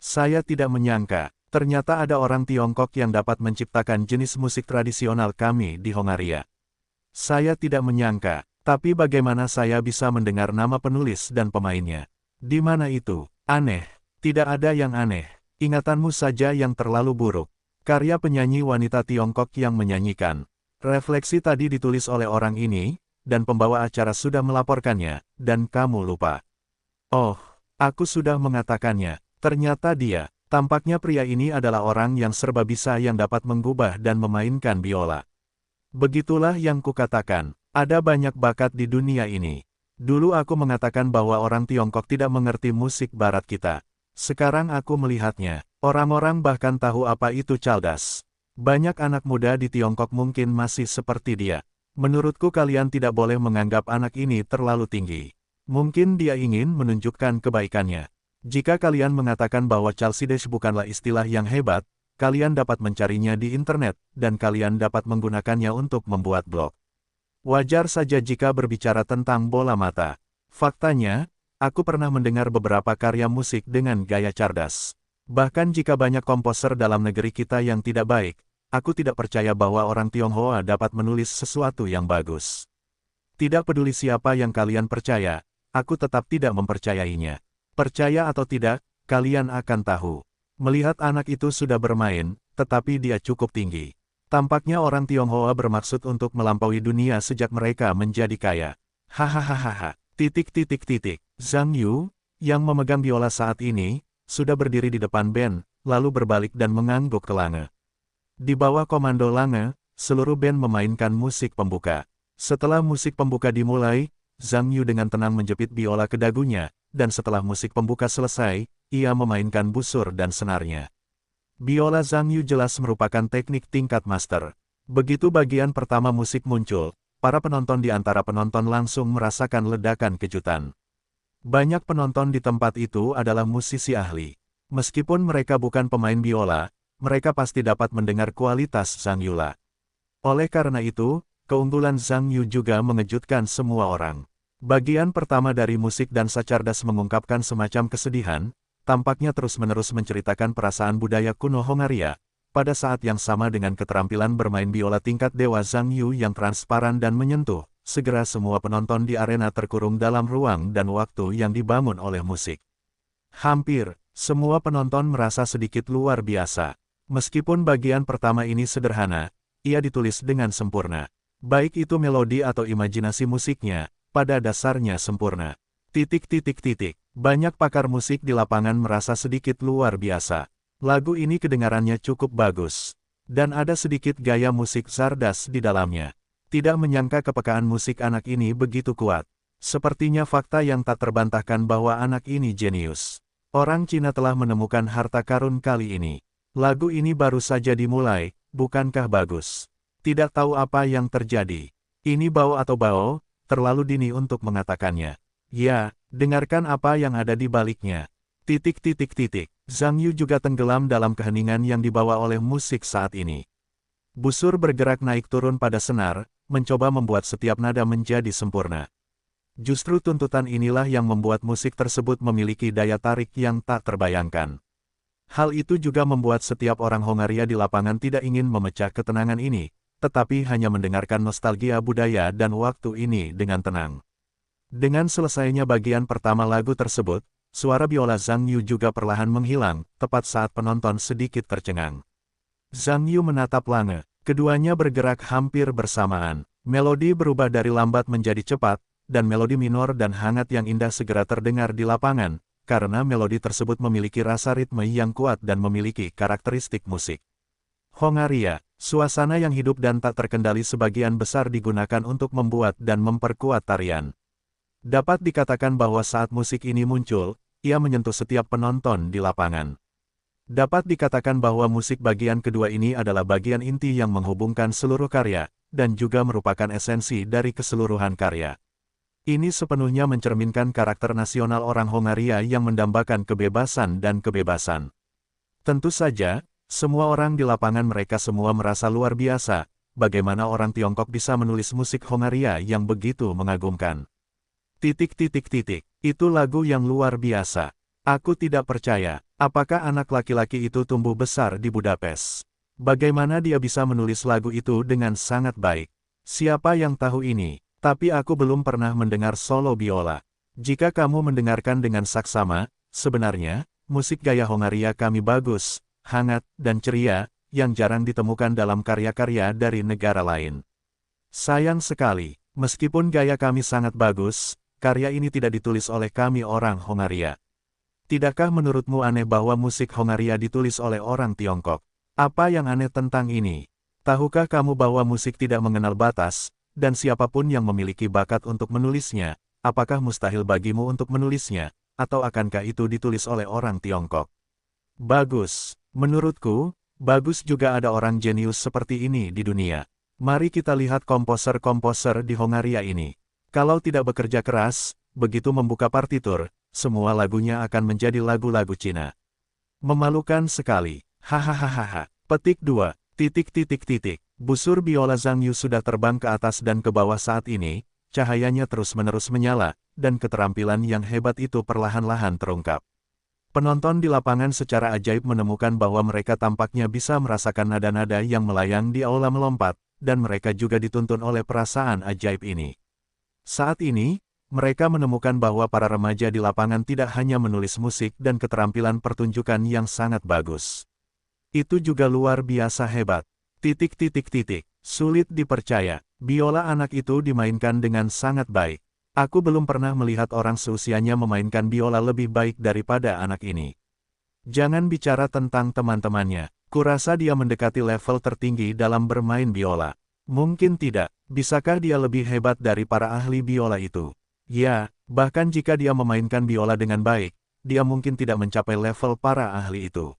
Saya tidak menyangka, ternyata ada orang Tiongkok yang dapat menciptakan jenis musik tradisional kami di Hongaria. Saya tidak menyangka, tapi bagaimana saya bisa mendengar nama penulis dan pemainnya? Di mana itu? Aneh. Tidak ada yang aneh. Ingatanmu saja yang terlalu buruk. Karya penyanyi wanita Tiongkok yang menyanyikan. Refleksi tadi ditulis oleh orang ini, dan pembawa acara sudah melaporkannya, dan kamu lupa. Oh, aku sudah mengatakannya. Ternyata dia, tampaknya pria ini adalah orang yang serba bisa yang dapat menggubah dan memainkan biola. Begitulah yang kukatakan, ada banyak bakat di dunia ini. Dulu aku mengatakan bahwa orang Tiongkok tidak mengerti musik barat kita. Sekarang aku melihatnya, orang-orang bahkan tahu apa itu cerdas. Banyak anak muda di Tiongkok mungkin masih seperti dia. Menurutku kalian tidak boleh menganggap anak ini terlalu tinggi. Mungkin dia ingin menunjukkan kebaikannya. Jika kalian mengatakan bahwa Chalcidesh bukanlah istilah yang hebat, kalian dapat mencarinya di internet, dan kalian dapat menggunakannya untuk membuat blog. Wajar saja jika berbicara tentang bola mata. Faktanya, aku pernah mendengar beberapa karya musik dengan gaya cerdas. Bahkan jika banyak komposer dalam negeri kita yang tidak baik, aku tidak percaya bahwa orang Tionghoa dapat menulis sesuatu yang bagus. Tidak peduli siapa yang kalian percaya, aku tetap tidak mempercayainya. Percaya atau tidak, kalian akan tahu. Melihat anak itu sudah bermain, tetapi dia cukup tinggi. Tampaknya orang Tionghoa bermaksud untuk melampaui dunia sejak mereka menjadi kaya. Hahaha. Zhang Yu, yang memegang biola saat ini, sudah berdiri di depan band, lalu berbalik dan mengangguk ke Lange. Di bawah komando Lange, seluruh band memainkan musik pembuka. Setelah musik pembuka dimulai, Zhang Yu dengan tenang menjepit biola ke dagunya, dan setelah musik pembuka selesai, ia memainkan busur dan senarnya. Biola Zhang Yu jelas merupakan teknik tingkat master. Begitu bagian pertama musik muncul, para penonton di antara penonton langsung merasakan ledakan kejutan. Banyak penonton di tempat itu adalah musisi ahli. Meskipun mereka bukan pemain biola, mereka pasti dapat mendengar kualitas Zhang Yu. Oleh karena itu, keunggulan Zhang Yu juga mengejutkan semua orang. Bagian pertama dari musik dansa cerdas mengungkapkan semacam kesedihan, tampaknya terus-menerus menceritakan perasaan budaya kuno Hongaria, pada saat yang sama dengan keterampilan bermain biola tingkat dewa Zhang Yu yang transparan dan menyentuh, segera semua penonton di arena terkurung dalam ruang dan waktu yang dibangun oleh musik. Hampir, semua penonton merasa sedikit luar biasa. Meskipun bagian pertama ini sederhana, ia ditulis dengan sempurna. Baik itu melodi atau imajinasi musiknya, pada dasarnya sempurna. Banyak pakar musik di lapangan merasa sedikit luar biasa. Lagu ini kedengarannya cukup bagus. Dan ada sedikit gaya musik cerdas di dalamnya. Tidak menyangka kepekaan musik anak ini begitu kuat. Sepertinya fakta yang tak terbantahkan bahwa anak ini jenius. Orang Cina telah menemukan harta karun kali ini. Lagu ini baru saja dimulai, bukankah bagus? Tidak tahu apa yang terjadi. Ini bau atau bau? Terlalu dini untuk mengatakannya. Ya, dengarkan apa yang ada di baliknya. Zhang Yu juga tenggelam dalam keheningan yang dibawa oleh musik saat ini. Busur bergerak naik turun pada senar, mencoba membuat setiap nada menjadi sempurna. Justru tuntutan inilah yang membuat musik tersebut memiliki daya tarik yang tak terbayangkan. Hal itu juga membuat setiap orang Hongaria di lapangan tidak ingin memecah ketenangan ini, tetapi hanya mendengarkan nostalgia budaya dan waktu ini dengan tenang. Dengan selesainya bagian pertama lagu tersebut, suara biola Zhang Yu juga perlahan menghilang, tepat saat penonton sedikit tercengang. Zhang Yu menatap Lange, keduanya bergerak hampir bersamaan. Melodi berubah dari lambat menjadi cepat, dan melodi minor dan hangat yang indah segera terdengar di lapangan, karena melodi tersebut memiliki rasa ritme yang kuat dan memiliki karakteristik musik. Hongaria, suasana yang hidup dan tak terkendali sebagian besar digunakan untuk membuat dan memperkuat tarian. Dapat dikatakan bahwa saat musik ini muncul, ia menyentuh setiap penonton di lapangan. Dapat dikatakan bahwa musik bagian kedua ini adalah bagian inti yang menghubungkan seluruh karya, dan juga merupakan esensi dari keseluruhan karya. Ini sepenuhnya mencerminkan karakter nasional orang Hongaria yang mendambakan kebebasan dan kebebasan. Tentu saja, semua orang di lapangan mereka semua merasa luar biasa, bagaimana orang Tiongkok bisa menulis musik Hongaria yang begitu mengagumkan. Itu lagu yang luar biasa. Aku tidak percaya, apakah anak laki-laki itu tumbuh besar di Budapest? Bagaimana dia bisa menulis lagu itu dengan sangat baik? Siapa yang tahu ini? Tapi aku belum pernah mendengar solo biola. Jika kamu mendengarkan dengan saksama, sebenarnya, musik gaya Hongaria kami bagus, hangat, dan ceria, yang jarang ditemukan dalam karya-karya dari negara lain. Sayang sekali, meskipun gaya kami sangat bagus, karya ini tidak ditulis oleh kami orang Hongaria. Tidakkah menurutmu aneh bahwa musik Hongaria ditulis oleh orang Tiongkok? Apa yang aneh tentang ini? Tahukah kamu bahwa musik tidak mengenal batas, dan siapapun yang memiliki bakat untuk menulisnya, apakah mustahil bagimu untuk menulisnya, atau akankah itu ditulis oleh orang Tiongkok? Bagus. Menurutku, bagus juga ada orang jenius seperti ini di dunia. Mari kita lihat komposer-komposer di Hongaria ini. Kalau tidak bekerja keras, begitu membuka partitur, semua lagunya akan menjadi lagu-lagu Cina. Memalukan sekali. Hahaha. Petik 2. Busur biola Zhang Yu sudah terbang ke atas dan ke bawah saat ini, cahayanya terus-menerus menyala, dan keterampilan yang hebat itu perlahan-lahan terungkap. Penonton di lapangan secara ajaib menemukan bahwa mereka tampaknya bisa merasakan nada-nada yang melayang di aula melompat, dan mereka juga dituntun oleh perasaan ajaib ini. Saat ini, mereka menemukan bahwa para remaja di lapangan tidak hanya menulis musik dan keterampilan pertunjukan yang sangat bagus. Itu juga luar biasa hebat. Sulit dipercaya, biola anak itu dimainkan dengan sangat baik. Aku belum pernah melihat orang seusianya memainkan biola lebih baik daripada anak ini. Jangan bicara tentang teman-temannya, kurasa dia mendekati level tertinggi dalam bermain biola. Mungkin tidak, bisakah dia lebih hebat dari para ahli biola itu? Ya, bahkan jika dia memainkan biola dengan baik, dia mungkin tidak mencapai level para ahli itu.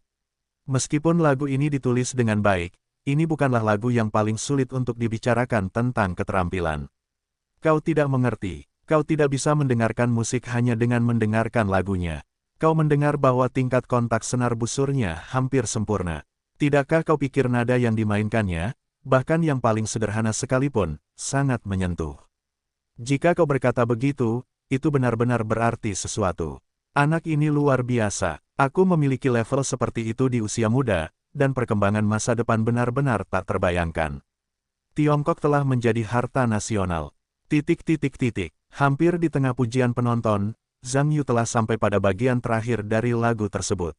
Meskipun lagu ini ditulis dengan baik, ini bukanlah lagu yang paling sulit untuk dibicarakan tentang keterampilan. Kau tidak mengerti, kau tidak bisa mendengarkan musik hanya dengan mendengarkan lagunya. Kau mendengar bahwa tingkat kontak senar busurnya hampir sempurna. Tidakkah kau pikir nada yang dimainkannya, bahkan yang paling sederhana sekalipun, sangat menyentuh? Jika kau berkata begitu, itu benar-benar berarti sesuatu. Anak ini luar biasa. Aku memiliki level seperti itu di usia muda, dan perkembangan masa depan benar-benar tak terbayangkan. Tiongkok telah menjadi harta nasional. Hampir di tengah pujian penonton, Zhang Yu telah sampai pada bagian terakhir dari lagu tersebut.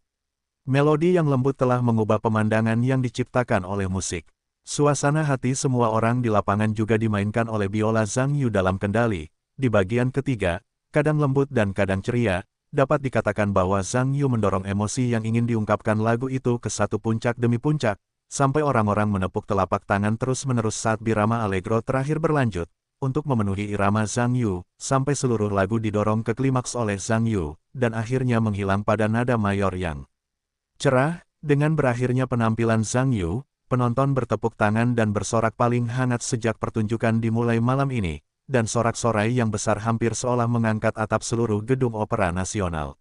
Melodi yang lembut telah mengubah pemandangan yang diciptakan oleh musik. Suasana hati semua orang di lapangan juga dimainkan oleh biola Zhang Yu dalam kendali. Di bagian ketiga, kadang lembut dan kadang ceria, dapat dikatakan bahwa Zhang Yu mendorong emosi yang ingin diungkapkan lagu itu ke satu puncak demi puncak, sampai orang-orang menepuk telapak tangan terus-menerus saat birama allegro terakhir berlanjut, untuk memenuhi irama Zhang Yu, sampai seluruh lagu didorong ke klimaks oleh Zhang Yu, dan akhirnya menghilang pada nada mayor yang cerah. Dengan berakhirnya penampilan Zhang Yu, penonton bertepuk tangan dan bersorak paling hangat sejak pertunjukan dimulai malam ini, dan sorak-sorai yang besar hampir seolah mengangkat atap seluruh gedung opera nasional.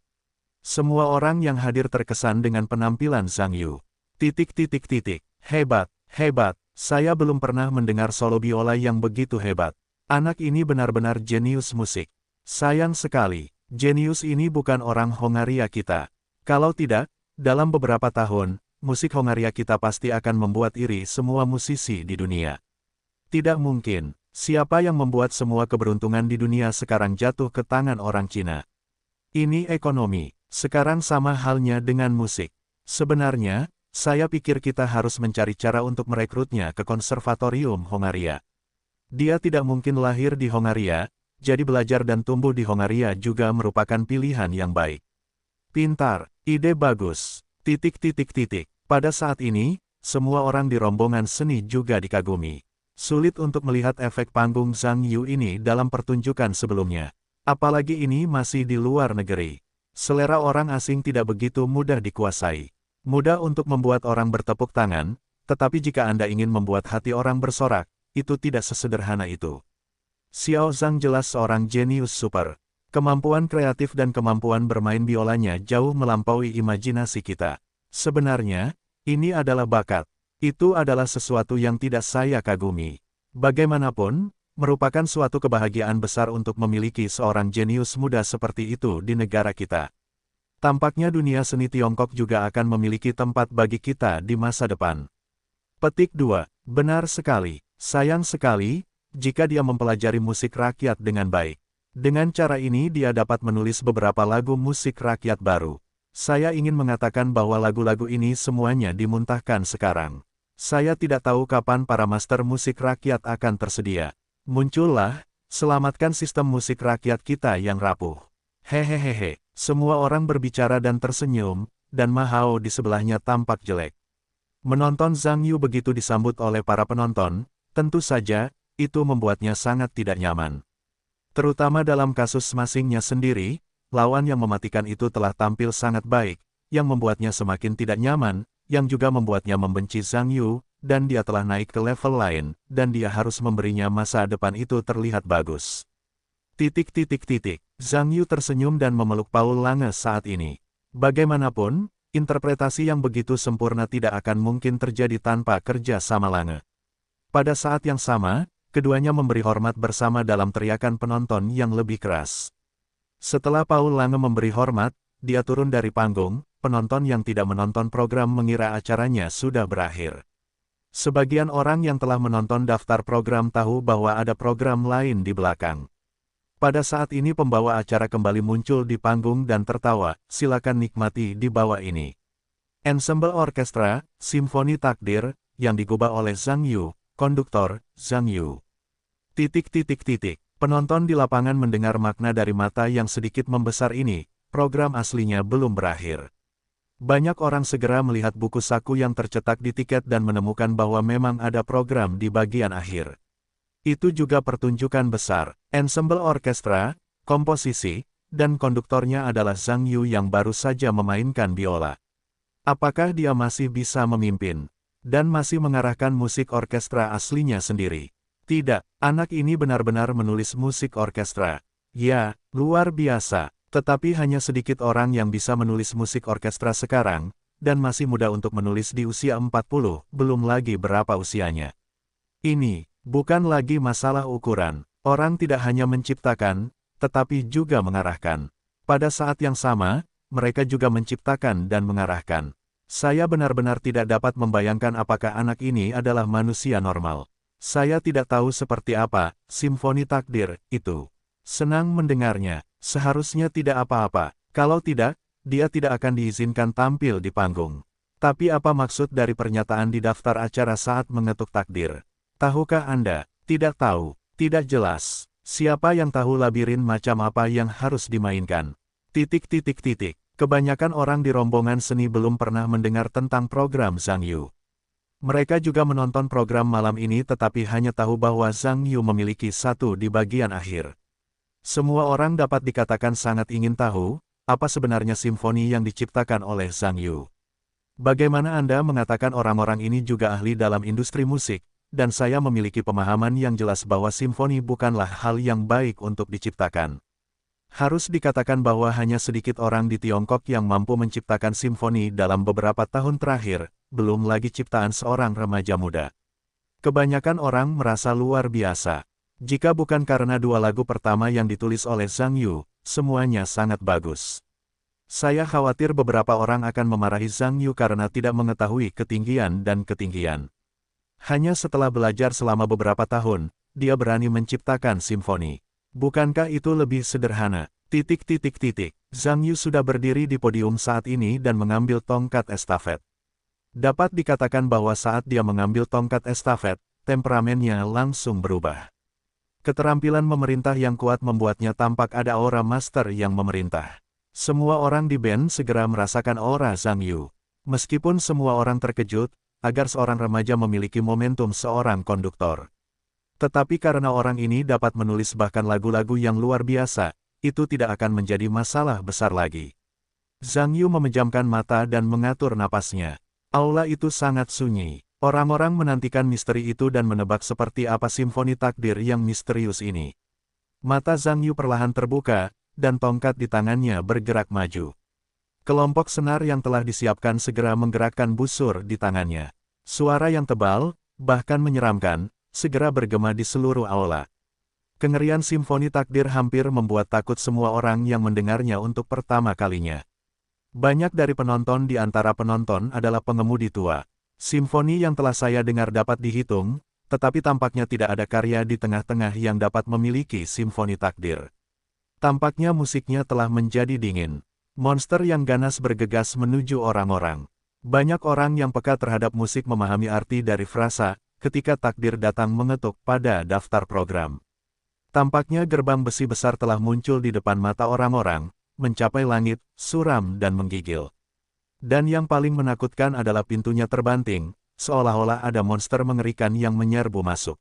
Semua orang yang hadir terkesan dengan penampilan Zhang Yu. Hebat, hebat, saya belum pernah mendengar solo biola yang begitu hebat. Anak ini benar-benar jenius musik. Sayang sekali, jenius ini bukan orang Hongaria kita. Kalau tidak, dalam beberapa tahun, musik Hongaria kita pasti akan membuat iri semua musisi di dunia. Tidak mungkin, siapa yang membuat semua keberuntungan di dunia sekarang jatuh ke tangan orang Cina? Ini ekonomi, sekarang sama halnya dengan musik. Sebenarnya, saya pikir kita harus mencari cara untuk merekrutnya ke konservatorium Hongaria. Dia tidak mungkin lahir di Hongaria, jadi belajar dan tumbuh di Hongaria juga merupakan pilihan yang baik. Pintar, ide bagus. Pada saat ini, semua orang di rombongan seni juga dikagumi. Sulit untuk melihat efek panggung Zhang Yu ini dalam pertunjukan sebelumnya. Apalagi ini masih di luar negeri. Selera orang asing tidak begitu mudah dikuasai. Mudah untuk membuat orang bertepuk tangan, tetapi jika Anda ingin membuat hati orang bersorak, itu tidak sesederhana itu. Xiao Zhang jelas seorang jenius super. Kemampuan kreatif dan kemampuan bermain biolanya jauh melampaui imajinasi kita. Sebenarnya, ini adalah bakat. Itu adalah sesuatu yang tidak saya kagumi. Bagaimanapun, merupakan suatu kebahagiaan besar untuk memiliki seorang jenius muda seperti itu di negara kita. Tampaknya dunia seni Tiongkok juga akan memiliki tempat bagi kita di masa depan. Petik 2. Benar sekali. Sayang sekali, jika dia mempelajari musik rakyat dengan baik. Dengan cara ini dia dapat menulis beberapa lagu musik rakyat baru. Saya ingin mengatakan bahwa lagu-lagu ini semuanya dimuntahkan sekarang. Saya tidak tahu kapan para master musik rakyat akan tersedia. Muncullah, selamatkan sistem musik rakyat kita yang rapuh. Hehehehe. Semua orang berbicara dan tersenyum, dan Ma Hao di sebelahnya tampak jelek. Menonton Zhang Yu begitu disambut oleh para penonton, tentu saja, itu membuatnya sangat tidak nyaman. Terutama dalam kasus masingnya sendiri, lawan yang mematikan itu telah tampil sangat baik, yang membuatnya semakin tidak nyaman, yang juga membuatnya membenci Zhang Yu, dan dia telah naik ke level lain, dan dia harus memberinya masa depan itu terlihat bagus. Zhang Yu tersenyum dan memeluk Paul Lange saat ini. Bagaimanapun, interpretasi yang begitu sempurna tidak akan mungkin terjadi tanpa kerja sama Lange. Pada saat yang sama, keduanya memberi hormat bersama dalam teriakan penonton yang lebih keras. Setelah Paul Lange memberi hormat, dia turun dari panggung, penonton yang tidak menonton program mengira acaranya sudah berakhir. Sebagian orang yang telah menonton daftar program tahu bahwa ada program lain di belakang. Pada saat ini pembawa acara kembali muncul di panggung dan tertawa, silakan nikmati di bawah ini. Ensemble Orkestra, Simfoni Takdir, yang digubah oleh Zhang Yu, konduktor, Zhang Yu. Penonton di lapangan mendengar makna dari mata yang sedikit membesar ini, program aslinya belum berakhir. Banyak orang segera melihat buku saku yang tercetak di tiket dan menemukan bahwa memang ada program di bagian akhir. Itu juga pertunjukan besar. Ensemble orkestra, komposisi, dan konduktornya adalah Zhang Yu yang baru saja memainkan biola. Apakah dia masih bisa memimpin? Dan masih mengarahkan musik orkestra aslinya sendiri? Tidak, anak ini benar-benar menulis musik orkestra. Ya, luar biasa. Tetapi hanya sedikit orang yang bisa menulis musik orkestra sekarang, dan masih muda untuk menulis di usia 40, belum lagi berapa usianya. Ini bukan lagi masalah ukuran. Orang tidak hanya menciptakan, tetapi juga mengarahkan. Pada saat yang sama, mereka juga menciptakan dan mengarahkan. Saya benar-benar tidak dapat membayangkan apakah anak ini adalah manusia normal. Saya tidak tahu seperti apa simfoni takdir itu. Senang mendengarnya, seharusnya tidak apa-apa. Kalau tidak, dia tidak akan diizinkan tampil di panggung. Tapi apa maksud dari pernyataan di daftar acara saat mengetuk takdir? Tahukah Anda? Tidak tahu. Tidak jelas. Siapa yang tahu labirin macam apa yang harus dimainkan? Kebanyakan orang di rombongan seni belum pernah mendengar tentang program Zhang Yu. Mereka juga menonton program malam ini tetapi hanya tahu bahwa Zhang Yu memiliki satu di bagian akhir. Semua orang dapat dikatakan sangat ingin tahu, apa sebenarnya simfoni yang diciptakan oleh Zhang Yu. Bagaimana Anda mengatakan orang-orang ini juga ahli dalam industri musik? Dan saya memiliki pemahaman yang jelas bahwa simfoni bukanlah hal yang baik untuk diciptakan. Harus dikatakan bahwa hanya sedikit orang di Tiongkok yang mampu menciptakan simfoni dalam beberapa tahun terakhir, belum lagi ciptaan seorang remaja muda. Kebanyakan orang merasa luar biasa. Jika bukan karena dua lagu pertama yang ditulis oleh Zhang Yu, semuanya sangat bagus. Saya khawatir beberapa orang akan memarahi Zhang Yu karena tidak mengetahui ketinggian dan ketinggian. Hanya setelah belajar selama beberapa tahun, dia berani menciptakan simfoni. Bukankah itu lebih sederhana? Zhang Yu sudah berdiri di podium saat ini dan mengambil tongkat estafet. Dapat dikatakan bahwa saat dia mengambil tongkat estafet, temperamennya langsung berubah. Keterampilan memerintah yang kuat membuatnya tampak ada aura master yang memerintah. Semua orang di band segera merasakan aura Zhang Yu. Meskipun semua orang terkejut, agar seorang remaja memiliki momentum seorang konduktor. Tetapi karena orang ini dapat menulis bahkan lagu-lagu yang luar biasa, itu tidak akan menjadi masalah besar lagi. Zhang Yu memejamkan mata dan mengatur napasnya. Aula itu sangat sunyi. Orang-orang menantikan misteri itu dan menebak seperti apa simfoni takdir yang misterius ini. Mata Zhang Yu perlahan terbuka, dan tongkat di tangannya bergerak maju. Kelompok senar yang telah disiapkan segera menggerakkan busur di tangannya. Suara yang tebal, bahkan menyeramkan, segera bergema di seluruh aula. Kengerian simfoni takdir hampir membuat takut semua orang yang mendengarnya untuk pertama kalinya. Banyak dari penonton di antara penonton adalah pengemudi tua. Simfoni yang telah saya dengar dapat dihitung, tetapi tampaknya tidak ada karya di tengah-tengah yang dapat memiliki simfoni takdir. Tampaknya musiknya telah menjadi dingin. Monster yang ganas bergegas menuju orang-orang. Banyak orang yang peka terhadap musik memahami arti dari frasa, ketika takdir datang mengetuk pada daftar program. Tampaknya gerbang besi besar telah muncul di depan mata orang-orang, mencapai langit, suram dan menggigil. Dan yang paling menakutkan adalah pintunya terbanting, seolah-olah ada monster mengerikan yang menyerbu masuk.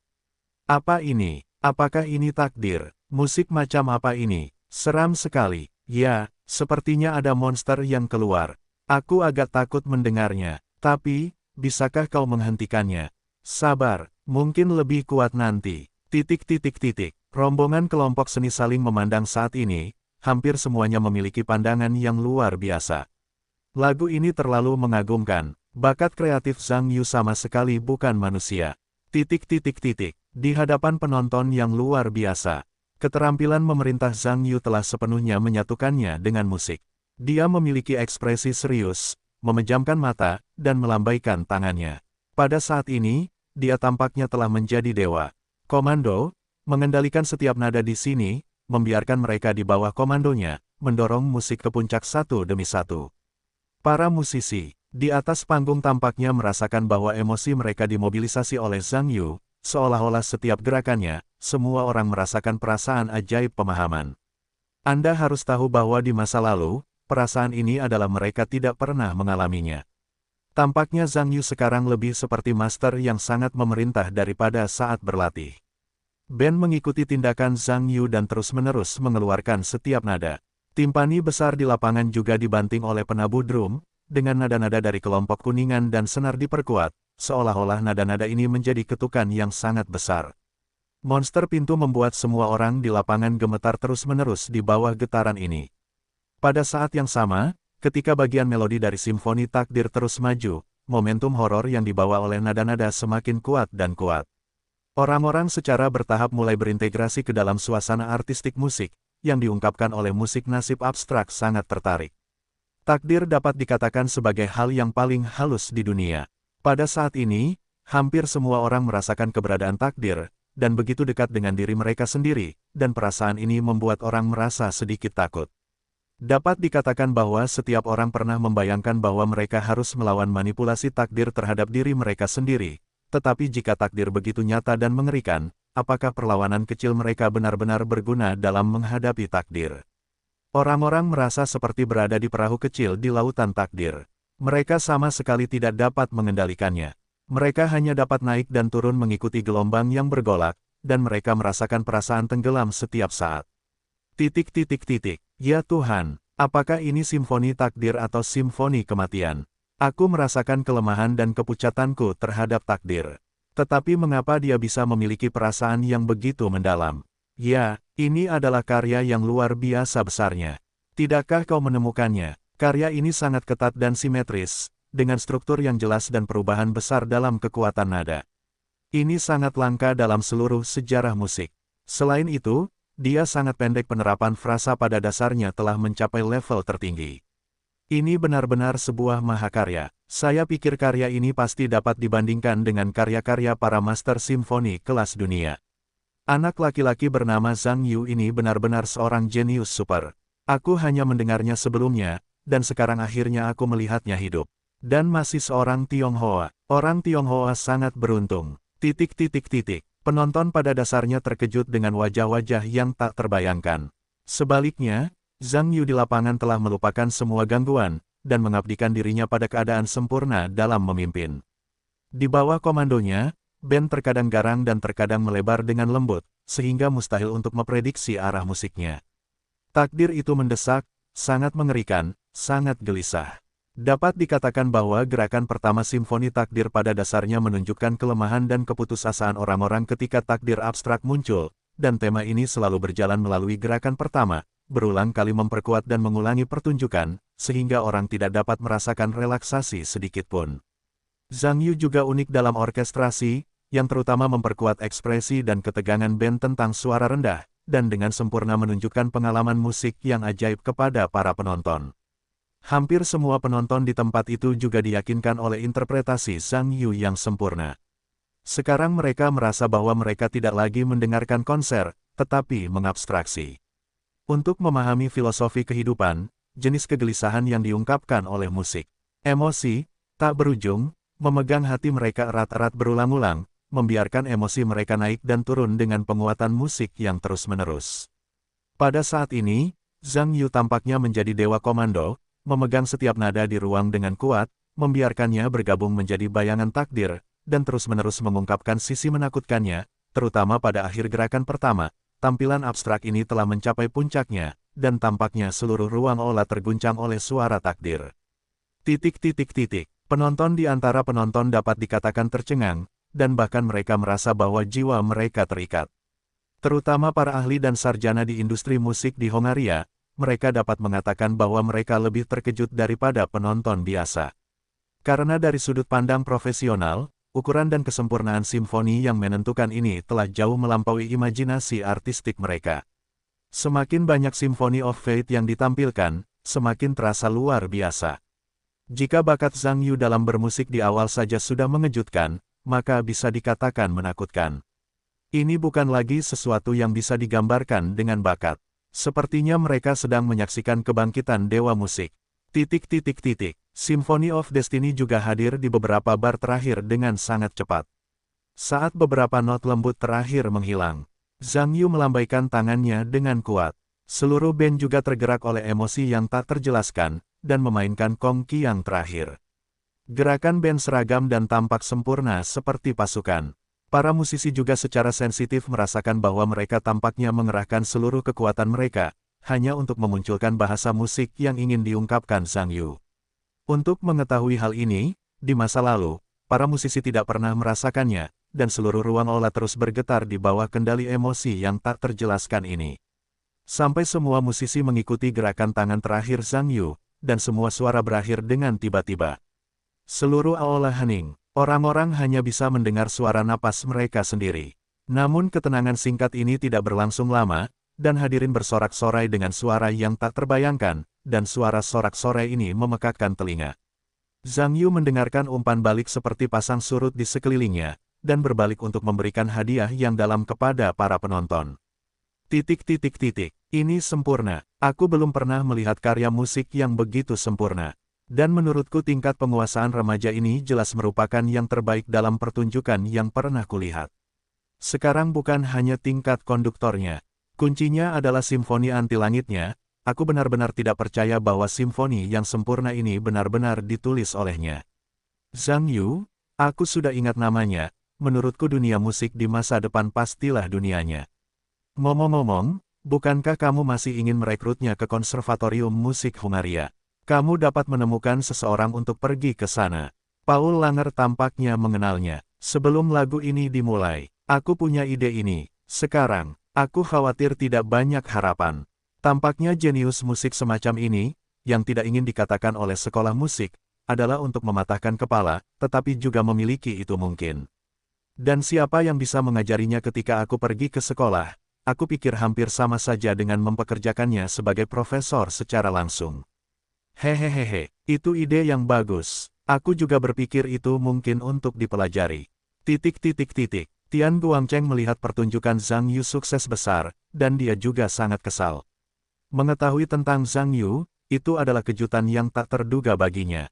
Apa ini? Apakah ini takdir? Musik macam apa ini? Seram sekali. Ya, sepertinya ada monster yang keluar. Aku agak takut mendengarnya. Tapi, bisakah kau menghentikannya? Sabar, mungkin lebih kuat nanti. Rombongan kelompok seni saling memandang saat ini, hampir semuanya memiliki pandangan yang luar biasa. Lagu ini terlalu mengagumkan, bakat kreatif Zhang Yu sama sekali bukan manusia. Di hadapan penonton yang luar biasa, keterampilan memerintah Zhang Yu telah sepenuhnya menyatukannya dengan musik. Dia memiliki ekspresi serius, memejamkan mata, dan melambaikan tangannya. Pada saat ini, dia tampaknya telah menjadi dewa. Komando, mengendalikan setiap nada di sini, membiarkan mereka di bawah komandonya, mendorong musik ke puncak satu demi satu. Para musisi, di atas panggung tampaknya merasakan bahwa emosi mereka dimobilisasi oleh Zhang Yu, seolah-olah setiap gerakannya, semua orang merasakan perasaan ajaib pemahaman. Anda harus tahu bahwa di masa lalu, perasaan ini adalah mereka tidak pernah mengalaminya. Tampaknya Zhang Yu sekarang lebih seperti master yang sangat memerintah daripada saat berlatih. Band mengikuti tindakan Zhang Yu dan terus-menerus mengeluarkan setiap nada. Timpani besar di lapangan juga dibanting oleh penabuh drum, dengan nada-nada dari kelompok kuningan dan senar diperkuat, seolah-olah nada-nada ini menjadi ketukan yang sangat besar. Monster pintu membuat semua orang di lapangan gemetar terus-menerus di bawah getaran ini. Pada saat yang sama, ketika bagian melodi dari simfoni takdir terus maju, momentum horor yang dibawa oleh nada-nada semakin kuat dan kuat. Orang-orang secara bertahap mulai berintegrasi ke dalam suasana artistik musik, yang diungkapkan oleh musik nasib abstrak sangat tertarik. Takdir dapat dikatakan sebagai hal yang paling halus di dunia. Pada saat ini, hampir semua orang merasakan keberadaan takdir, dan begitu dekat dengan diri mereka sendiri, dan perasaan ini membuat orang merasa sedikit takut. Dapat dikatakan bahwa setiap orang pernah membayangkan bahwa mereka harus melawan manipulasi takdir terhadap diri mereka sendiri, tetapi jika takdir begitu nyata dan mengerikan, apakah perlawanan kecil mereka benar-benar berguna dalam menghadapi takdir? Orang-orang merasa seperti berada di perahu kecil di lautan takdir. Mereka sama sekali tidak dapat mengendalikannya. Mereka hanya dapat naik dan turun mengikuti gelombang yang bergolak, dan mereka merasakan perasaan tenggelam setiap saat. Ya Tuhan, apakah ini simfoni takdir atau simfoni kematian? Aku merasakan kelemahan dan kepucatanku terhadap takdir. Tetapi mengapa dia bisa memiliki perasaan yang begitu mendalam? Ya, Ini adalah karya yang luar biasa besarnya. Tidakkah kau menemukannya? Karya ini sangat ketat dan simetris, dengan struktur yang jelas dan perubahan besar dalam kekuatan nada. Ini sangat langka dalam seluruh sejarah musik. Selain itu, dia sangat pendek, penerapan frasa pada dasarnya telah mencapai level tertinggi. Ini benar-benar sebuah mahakarya. Saya pikir karya ini pasti dapat dibandingkan dengan karya-karya para master simfoni kelas dunia. Anak laki-laki bernama Zhang Yu ini benar-benar seorang jenius super. Aku hanya mendengarnya sebelumnya, dan sekarang akhirnya aku melihatnya hidup. Dan masih seorang Tionghoa. Orang Tionghoa sangat beruntung. Penonton pada dasarnya terkejut dengan wajah-wajah yang tak terbayangkan. Sebaliknya, Zhang Yu di lapangan telah melupakan semua gangguan, dan mengabdikan dirinya pada keadaan sempurna dalam memimpin. Di bawah komandonya, band terkadang garang dan terkadang melebar dengan lembut, sehingga mustahil untuk memprediksi arah musiknya. Takdir itu mendesak, sangat mengerikan, sangat gelisah. Dapat dikatakan bahwa gerakan pertama Simfoni Takdir pada dasarnya menunjukkan kelemahan dan keputusasaan orang-orang ketika takdir abstrak muncul, dan tema ini selalu berjalan melalui gerakan pertama, berulang kali memperkuat dan mengulangi pertunjukan, sehingga orang tidak dapat merasakan relaksasi sedikitpun. Zhang Yu juga unik dalam orkestrasi, yang terutama memperkuat ekspresi dan ketegangan band tentang suara rendah, dan dengan sempurna menunjukkan pengalaman musik yang ajaib kepada para penonton. Hampir semua penonton di tempat itu juga diyakinkan oleh interpretasi Zhang Yu yang sempurna. Sekarang mereka merasa bahwa mereka tidak lagi mendengarkan konser, tetapi mengabstraksi. Untuk memahami filosofi kehidupan, jenis kegelisahan yang diungkapkan oleh musik, emosi, tak berujung, memegang hati mereka erat-erat berulang-ulang, membiarkan emosi mereka naik dan turun dengan penguatan musik yang terus-menerus. Pada saat ini, Zhang Yu tampaknya menjadi dewa komando, memegang setiap nada di ruang dengan kuat, membiarkannya bergabung menjadi bayangan takdir, dan terus-menerus mengungkapkan sisi menakutkannya, terutama pada akhir gerakan pertama. Tampilan abstrak ini telah mencapai puncaknya, dan tampaknya seluruh ruang aula terguncang oleh suara takdir. Penonton di antara penonton dapat dikatakan tercengang, dan bahkan mereka merasa bahwa jiwa mereka terikat. Terutama para ahli dan sarjana di industri musik di Hongaria, mereka dapat mengatakan bahwa mereka lebih terkejut daripada penonton biasa. Karena dari sudut pandang profesional, ukuran dan kesempurnaan simfoni yang menentukan ini telah jauh melampaui imajinasi artistik mereka. Semakin banyak Symphony of Fate yang ditampilkan, semakin terasa luar biasa. Jika bakat Zhang Yu dalam bermusik di awal saja sudah mengejutkan, maka bisa dikatakan menakutkan. Ini bukan lagi sesuatu yang bisa digambarkan dengan bakat. Sepertinya mereka sedang menyaksikan kebangkitan dewa musik. Symphony of Destiny juga hadir di beberapa bar terakhir dengan sangat cepat. Saat beberapa not lembut terakhir menghilang, Zhang Yu melambaikan tangannya dengan kuat. Seluruh band juga tergerak oleh emosi yang tak terjelaskan, dan memainkan kongki yang terakhir. Gerakan band seragam dan tampak sempurna seperti pasukan. Para musisi juga secara sensitif merasakan bahwa mereka tampaknya mengerahkan seluruh kekuatan mereka, hanya untuk memunculkan bahasa musik yang ingin diungkapkan Zhang Yu. Untuk mengetahui hal ini, di masa lalu, para musisi tidak pernah merasakannya, dan seluruh ruang aula terus bergetar di bawah kendali emosi yang tak terjelaskan ini. Sampai semua musisi mengikuti gerakan tangan terakhir Zhang Yu, dan semua suara berakhir dengan tiba-tiba. Seluruh aula hening, orang-orang hanya bisa mendengar suara napas mereka sendiri. Namun ketenangan singkat ini tidak berlangsung lama, dan hadirin bersorak-sorai dengan suara yang tak terbayangkan, dan suara sorak-sorai ini memekakkan telinga. Zhang Yu mendengarkan umpan balik seperti pasang surut di sekelilingnya, dan berbalik untuk memberikan hadiah yang dalam kepada para penonton. Ini sempurna. Aku belum pernah melihat karya musik yang begitu sempurna. Dan menurutku tingkat penguasaan remaja ini jelas merupakan yang terbaik dalam pertunjukan yang pernah kulihat. Sekarang bukan hanya tingkat konduktornya. Kuncinya adalah simfoni anti langitnya. Aku benar-benar tidak percaya bahwa simfoni yang sempurna ini benar-benar ditulis olehnya. Zhang Yu, aku sudah ingat namanya, menurutku dunia musik di masa depan pastilah dunianya. Ngomong-ngomong, bukankah kamu masih ingin merekrutnya ke Konservatorium Musik Hongaria? Kamu dapat menemukan seseorang untuk pergi ke sana. Paul Langer tampaknya mengenalnya. Sebelum lagu ini dimulai, aku punya ide ini. Sekarang, Aku khawatir tidak banyak harapan. Tampaknya jenius musik semacam ini, yang tidak ingin dikatakan oleh sekolah musik, adalah untuk mematahkan kepala, tetapi juga memiliki itu mungkin. Dan siapa yang bisa mengajarinya ketika aku pergi ke sekolah? Aku pikir hampir sama saja dengan mempekerjakannya sebagai profesor secara langsung. Hehehehe, itu ide yang bagus. Aku juga berpikir itu mungkin untuk dipelajari. Tian Guangcheng melihat pertunjukan Zhang Yu sukses besar, dan dia juga sangat kesal. Mengetahui tentang Zhang Yu, itu adalah kejutan yang tak terduga baginya.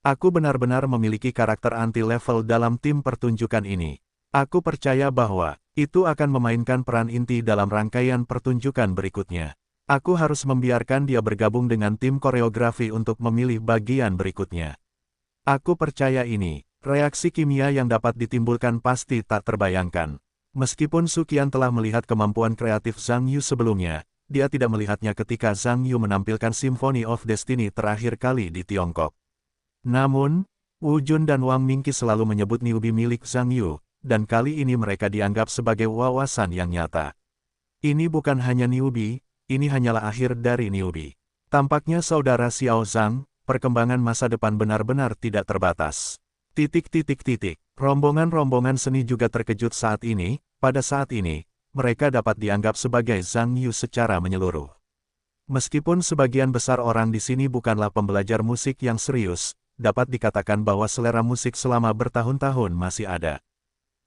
Aku benar-benar memiliki karakter anti-level dalam tim pertunjukan ini. Aku percaya bahwa itu akan memainkan peran inti dalam rangkaian pertunjukan berikutnya. Aku harus membiarkan dia bergabung dengan tim koreografi untuk memilih bagian berikutnya. Aku percaya ini, reaksi kimia yang dapat ditimbulkan pasti tak terbayangkan. Meskipun Sukian telah melihat kemampuan kreatif Zhang Yu sebelumnya, dia tidak melihatnya ketika Zhang Yu menampilkan Symphony of Destiny terakhir kali di Tiongkok. Namun, Wu Jun dan Wang Mingqi selalu menyebut newbie milik Zhang Yu, dan kali ini mereka dianggap sebagai wawasan yang nyata. Ini bukan hanya newbie, ini hanyalah akhir dari newbie. Tampaknya saudara Xiao Zhang, perkembangan masa depan benar-benar tidak terbatas. Rombongan-rombongan seni juga terkejut saat ini, pada saat ini, mereka dapat dianggap sebagai Zhang Yu secara menyeluruh. Meskipun sebagian besar orang di sini bukanlah pembelajar musik yang serius, dapat dikatakan bahwa selera musik selama bertahun-tahun masih ada.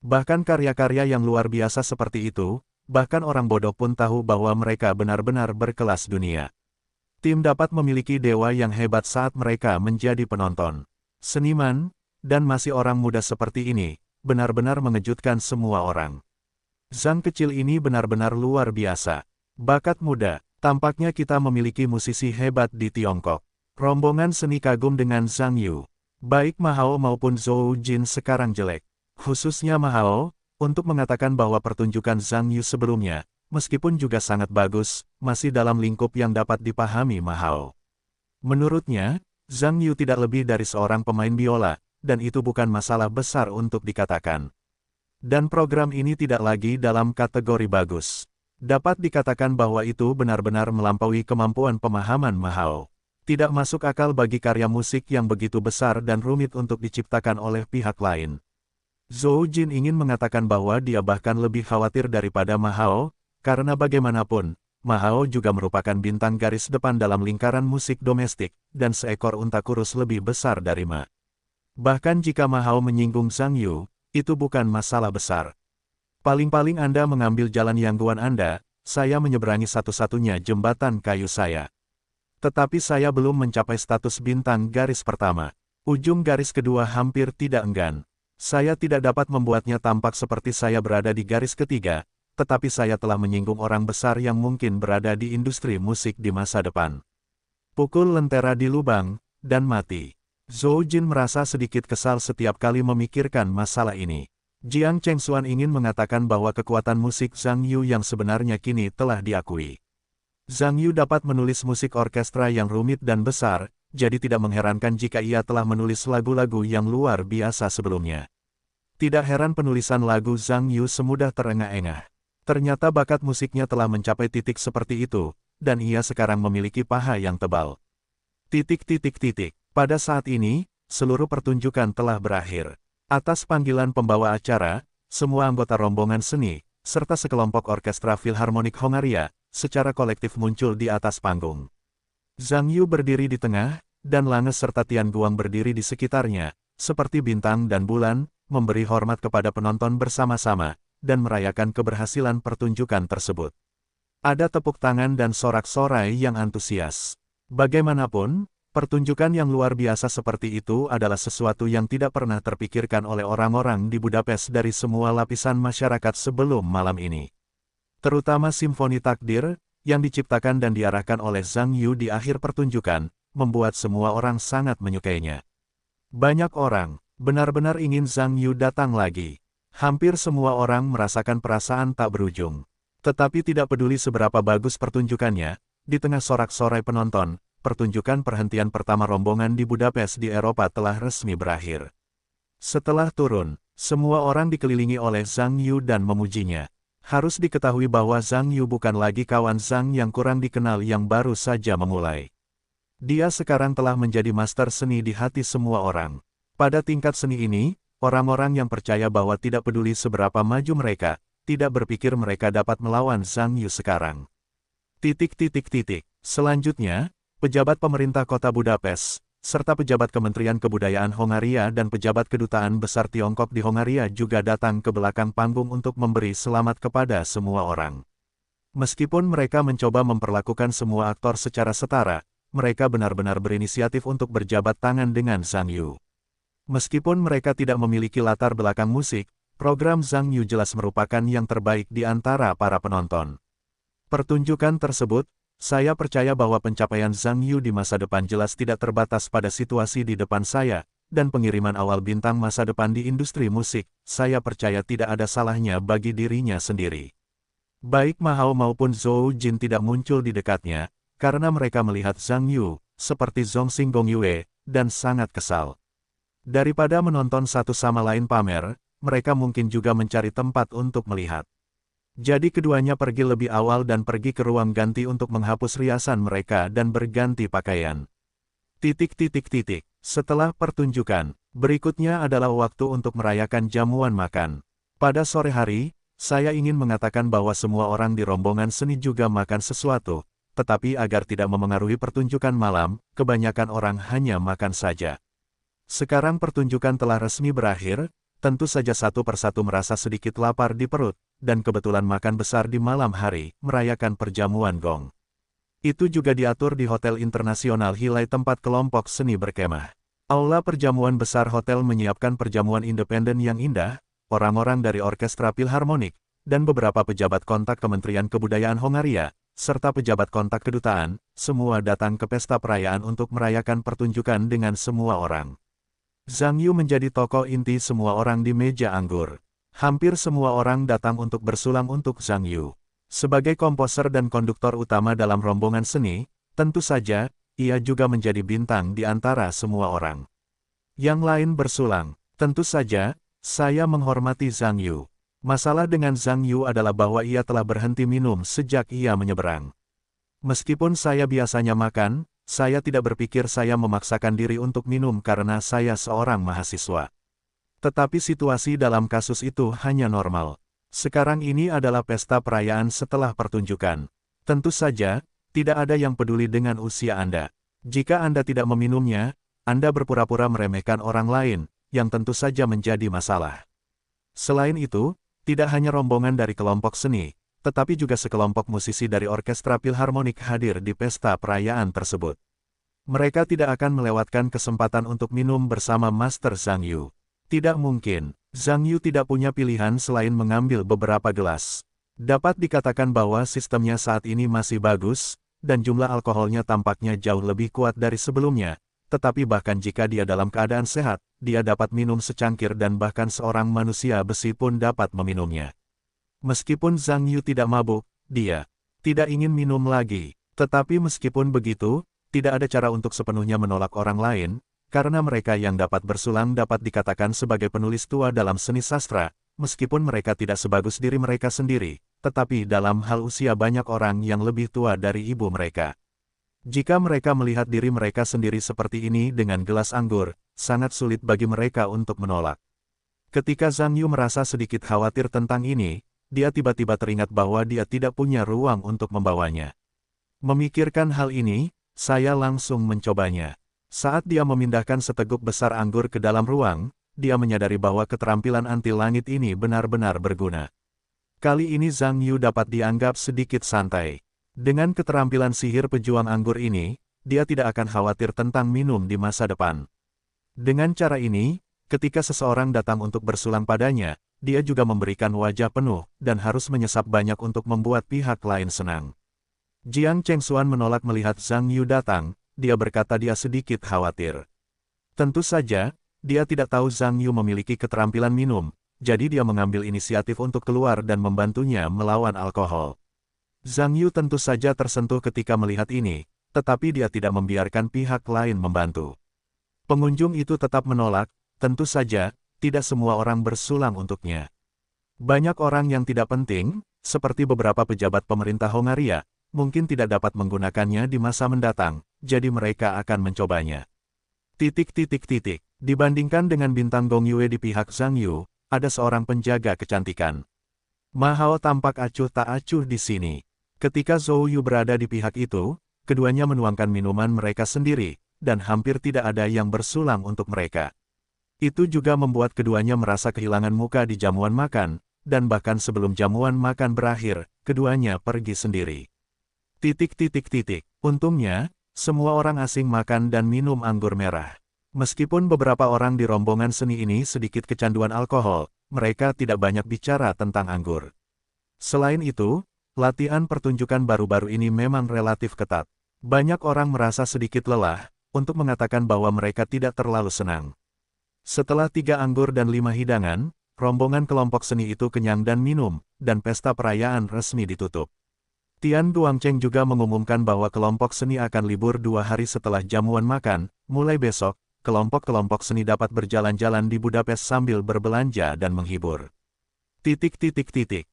Bahkan karya-karya yang luar biasa seperti itu, bahkan orang bodoh pun tahu bahwa mereka benar-benar berkelas dunia. Tim dapat memiliki dewa yang hebat saat mereka menjadi penonton. Seniman, dan masih orang muda seperti ini, benar-benar mengejutkan semua orang. Zhang kecil ini benar-benar luar biasa. Bakat muda, tampaknya kita memiliki musisi hebat di Tiongkok. Rombongan seni kagum dengan Zhang Yu. Baik Ma Hao maupun Zhou Jin sekarang jelek. Khususnya Ma Hao, untuk mengatakan bahwa pertunjukan Zhang Yu sebelumnya, meskipun juga sangat bagus, masih dalam lingkup yang dapat dipahami Ma Hao. Menurutnya, Zhang Yu tidak lebih dari seorang pemain biola, dan itu bukan masalah besar untuk dikatakan. Dan program ini tidak lagi dalam kategori bagus. Dapat dikatakan bahwa itu benar-benar melampaui kemampuan pemahaman Ma Hao. Tidak masuk akal bagi karya musik yang begitu besar dan rumit untuk diciptakan oleh pihak lain. Zhou Jin ingin mengatakan bahwa dia bahkan lebih khawatir daripada Ma Hao, karena bagaimanapun, Ma Hao juga merupakan bintang garis depan dalam lingkaran musik domestik, dan seekor unta kurus lebih besar dari Ma. Bahkan jika Ma Hao menyinggung Zhang Yu, itu bukan masalah besar. Paling-paling Anda mengambil jalan Yangguan Anda, saya menyeberangi satu-satunya jembatan kayu saya. Tetapi saya belum mencapai status bintang garis pertama. Ujung garis kedua hampir tidak enggan. Saya tidak dapat membuatnya tampak seperti saya berada di garis ketiga, tetapi saya telah menyinggung orang besar yang mungkin berada di industri musik di masa depan. Pukul lentera di lubang, dan mati. Zhou Jin merasa sedikit kesal setiap kali memikirkan masalah ini. Jiang Chengxuan ingin mengatakan bahwa kekuatan musik Zhang Yu yang sebenarnya kini telah diakui. Zhang Yu dapat menulis musik orkestra yang rumit dan besar, jadi tidak mengherankan jika ia telah menulis lagu-lagu yang luar biasa sebelumnya. Tidak heran penulisan lagu Zhang Yu semudah terengah-engah. Ternyata bakat musiknya telah mencapai titik seperti itu, dan ia sekarang memiliki paha yang tebal. Pada saat ini, seluruh pertunjukan telah berakhir. Atas panggilan pembawa acara, semua anggota rombongan seni, serta sekelompok orkestra Filharmonik Hongaria, secara kolektif muncul di atas panggung. Zhang Yu berdiri di tengah, dan Lange serta Tian Guang berdiri di sekitarnya, seperti bintang dan bulan, memberi hormat kepada penonton bersama-sama, dan merayakan keberhasilan pertunjukan tersebut. Ada tepuk tangan dan sorak-sorai yang antusias. Bagaimanapun, pertunjukan yang luar biasa seperti itu adalah sesuatu yang tidak pernah terpikirkan oleh orang-orang di Budapest dari semua lapisan masyarakat sebelum malam ini. Terutama Simfoni Takdir, yang diciptakan dan diarahkan oleh Zhang Yu di akhir pertunjukan, membuat semua orang sangat menyukainya. Banyak orang benar-benar ingin Zhang Yu datang lagi. Hampir semua orang merasakan perasaan tak berujung. Tetapi tidak peduli seberapa bagus pertunjukannya, di tengah sorak-sorai penonton, pertunjukan perhentian pertama rombongan di Budapest di Eropa telah resmi berakhir. Setelah turun, semua orang dikelilingi oleh Zhang Yu dan memujinya. Harus diketahui bahwa Zhang Yu bukan lagi kawan Zhang yang kurang dikenal yang baru saja memulai. Dia sekarang telah menjadi master seni di hati semua orang. Pada tingkat seni ini, orang-orang yang percaya bahwa tidak peduli seberapa maju mereka, tidak berpikir mereka dapat melawan Zhang Yu sekarang. Selanjutnya, pejabat pemerintah kota Budapest, serta pejabat Kementerian Kebudayaan Hongaria dan pejabat kedutaan besar Tiongkok di Hongaria juga datang ke belakang panggung untuk memberi selamat kepada semua orang. Meskipun mereka mencoba memperlakukan semua aktor secara setara, mereka benar-benar berinisiatif untuk berjabat tangan dengan Zhang Yu. Meskipun mereka tidak memiliki latar belakang musik, program Zhang Yu jelas merupakan yang terbaik di antara para penonton. Pertunjukan tersebut, saya percaya bahwa pencapaian Zhang Yu di masa depan jelas tidak terbatas pada situasi di depan saya, dan pengiriman awal bintang masa depan di industri musik, saya percaya tidak ada salahnya bagi dirinya sendiri. Baik Ma Hao maupun Zhou Jin tidak muncul di dekatnya, karena mereka melihat Zhang Yu, seperti Zhongxing Gongyue, dan sangat kesal. Daripada menonton satu sama lain pamer, mereka mungkin juga mencari tempat untuk melihat. Jadi keduanya pergi lebih awal dan pergi ke ruang ganti untuk menghapus riasan mereka dan berganti pakaian. Setelah pertunjukan, berikutnya adalah waktu untuk merayakan jamuan makan. Pada sore hari, saya ingin mengatakan bahwa semua orang di rombongan seni juga makan sesuatu, tetapi agar tidak memengaruhi pertunjukan malam, kebanyakan orang hanya makan saja. Sekarang pertunjukan telah resmi berakhir, tentu saja satu persatu merasa sedikit lapar di perut, dan kebetulan makan besar di malam hari, merayakan perjamuan gong. Itu juga diatur di Hotel Internasional Hilai tempat kelompok seni berkemah. Aula perjamuan besar hotel menyiapkan perjamuan independen yang indah, orang-orang dari orkestra Philharmonic, dan beberapa pejabat kontak Kementerian Kebudayaan Hongaria, serta pejabat kontak kedutaan, semua datang ke pesta perayaan untuk merayakan pertunjukan dengan semua orang. Zhang Yu menjadi tokoh inti semua orang di meja anggur. Hampir semua orang datang untuk bersulang untuk Zhang Yu. Sebagai komposer dan konduktor utama dalam rombongan seni, tentu saja, ia juga menjadi bintang di antara semua orang. Yang lain bersulang, tentu saja, saya menghormati Zhang Yu. Masalah dengan Zhang Yu adalah bahwa ia telah berhenti minum sejak ia menyeberang. Meskipun saya biasanya makan, saya tidak berpikir saya memaksakan diri untuk minum karena saya seorang mahasiswa. Tetapi situasi dalam kasus itu hanya normal. Sekarang ini adalah pesta perayaan setelah pertunjukan. Tentu saja, tidak ada yang peduli dengan usia Anda. Jika Anda tidak meminumnya, Anda berpura-pura meremehkan orang lain, yang tentu saja menjadi masalah. Selain itu, tidak hanya rombongan dari kelompok seni, tetapi juga sekelompok musisi dari orkestra Philharmonic hadir di pesta perayaan tersebut. Mereka tidak akan melewatkan kesempatan untuk minum bersama Master Zhang Yu. Tidak mungkin, Zhang Yu tidak punya pilihan selain mengambil beberapa gelas. Dapat dikatakan bahwa sistemnya saat ini masih bagus, dan jumlah alkoholnya tampaknya jauh lebih kuat dari sebelumnya, tetapi bahkan jika dia dalam keadaan sehat, dia dapat minum secangkir dan bahkan seorang manusia besi pun dapat meminumnya. Meskipun Zhang Yu tidak mabuk, dia tidak ingin minum lagi. Tetapi meskipun begitu, tidak ada cara untuk sepenuhnya menolak orang lain, karena mereka yang dapat bersulang dapat dikatakan sebagai penulis tua dalam seni sastra, meskipun mereka tidak sebagus diri mereka sendiri, tetapi dalam hal usia banyak orang yang lebih tua dari ibu mereka. Jika mereka melihat diri mereka sendiri seperti ini dengan gelas anggur, sangat sulit bagi mereka untuk menolak. Ketika Zhang Yu merasa sedikit khawatir tentang ini, dia tiba-tiba teringat bahwa dia tidak punya ruang untuk membawanya. Memikirkan hal ini, saya langsung mencobanya. Saat dia memindahkan seteguk besar anggur ke dalam ruang, dia menyadari bahwa keterampilan anti langit ini benar-benar berguna. Kali ini Zhang Yu dapat dianggap sedikit santai. Dengan keterampilan sihir pejuang anggur ini, dia tidak akan khawatir tentang minum di masa depan. Dengan cara ini, ketika seseorang datang untuk bersulang padanya, dia juga memberikan wajah penuh, dan harus menyesap banyak untuk membuat pihak lain senang. Jiang Chengxuan menolak melihat Zhang Yu datang, dia berkata dia sedikit khawatir. Tentu saja, dia tidak tahu Zhang Yu memiliki keterampilan minum, jadi dia mengambil inisiatif untuk keluar dan membantunya melawan alkohol. Zhang Yu tentu saja tersentuh ketika melihat ini, tetapi dia tidak membiarkan pihak lain membantu. Pengunjung itu tetap menolak, tentu saja, tidak semua orang bersulang untuknya. Banyak orang yang tidak penting, seperti beberapa pejabat pemerintah Hongaria, mungkin tidak dapat menggunakannya di masa mendatang, jadi mereka akan mencobanya. Dibandingkan dengan bintang Gong Yue di pihak Zhang Yu, ada seorang penjaga kecantikan. Ma Hao tampak acuh tak acuh di sini. Ketika Zhou Yu berada di pihak itu, keduanya menuangkan minuman mereka sendiri, dan hampir tidak ada yang bersulang untuk mereka. Itu juga membuat keduanya merasa kehilangan muka di jamuan makan, dan bahkan sebelum jamuan makan berakhir, keduanya pergi sendiri. Untungnya, semua orang asing makan dan minum anggur merah. Meskipun beberapa orang di rombongan seni ini sedikit kecanduan alkohol, mereka tidak banyak bicara tentang anggur. Selain itu, latihan pertunjukan baru-baru ini memang relatif ketat. Banyak orang merasa sedikit lelah, untuk mengatakan bahwa mereka tidak terlalu senang. Setelah 3 anggur dan 5 hidangan, rombongan kelompok seni itu kenyang dan minum, dan pesta perayaan resmi ditutup. Tian Guangcheng juga mengumumkan bahwa kelompok seni akan libur 2 hari setelah jamuan makan. Mulai besok, kelompok-kelompok seni dapat berjalan-jalan di Budapest sambil berbelanja dan menghibur.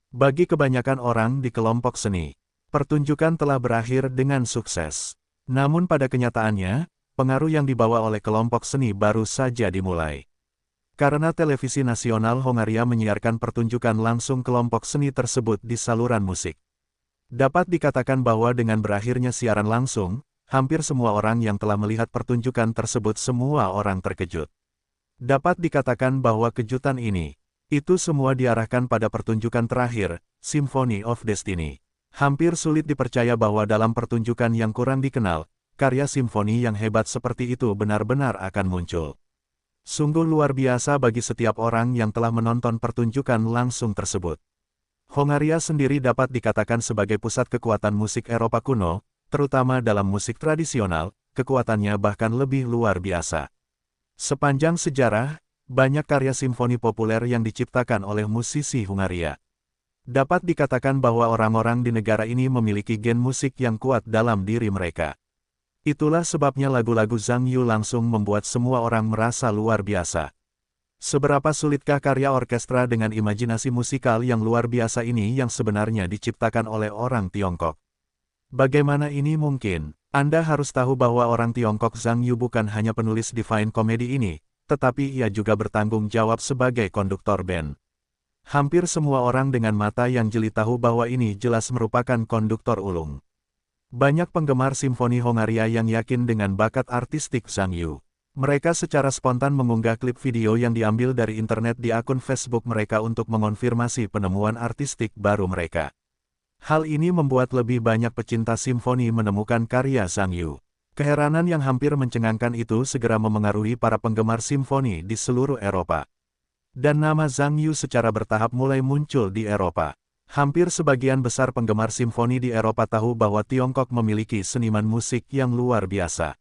Bagi kebanyakan orang di kelompok seni, pertunjukan telah berakhir dengan sukses. Namun pada kenyataannya, pengaruh yang dibawa oleh kelompok seni baru saja dimulai. Karena televisi nasional Hongaria menyiarkan pertunjukan langsung kelompok seni tersebut di saluran musik. Dapat dikatakan bahwa dengan berakhirnya siaran langsung, hampir semua orang yang telah melihat pertunjukan tersebut semua orang terkejut. Dapat dikatakan bahwa kejutan ini, itu semua diarahkan pada pertunjukan terakhir, Symphony of Destiny. Hampir sulit dipercaya bahwa dalam pertunjukan yang kurang dikenal, karya simfoni yang hebat seperti itu benar-benar akan muncul. Sungguh luar biasa bagi setiap orang yang telah menonton pertunjukan langsung tersebut. Hongaria sendiri dapat dikatakan sebagai pusat kekuatan musik Eropa kuno, terutama dalam musik tradisional, kekuatannya bahkan lebih luar biasa. Sepanjang sejarah, banyak karya simfoni populer yang diciptakan oleh musisi Hongaria. Dapat dikatakan bahwa orang-orang di negara ini memiliki gen musik yang kuat dalam diri mereka. Itulah sebabnya lagu-lagu Zhang Yu langsung membuat semua orang merasa luar biasa. Seberapa sulitkah karya orkestra dengan imajinasi musikal yang luar biasa ini yang sebenarnya diciptakan oleh orang Tiongkok? Bagaimana ini mungkin? Anda harus tahu bahwa orang Tiongkok Zhang Yu bukan hanya penulis Divine Comedy ini, tetapi ia juga bertanggung jawab sebagai konduktor band. Hampir semua orang dengan mata yang jeli tahu bahwa ini jelas merupakan konduktor ulung. Banyak penggemar simfoni Hongaria yang yakin dengan bakat artistik Zhang Yu. Mereka secara spontan mengunggah klip video yang diambil dari internet di akun Facebook mereka untuk mengonfirmasi penemuan artistik baru mereka. Hal ini membuat lebih banyak pecinta simfoni menemukan karya Zhang Yu. Keheranan yang hampir mencengangkan itu segera memengaruhi para penggemar simfoni di seluruh Eropa. Dan nama Zhang Yu secara bertahap mulai muncul di Eropa. Hampir sebagian besar penggemar simfoni di Eropa tahu bahwa Tiongkok memiliki seniman musik yang luar biasa.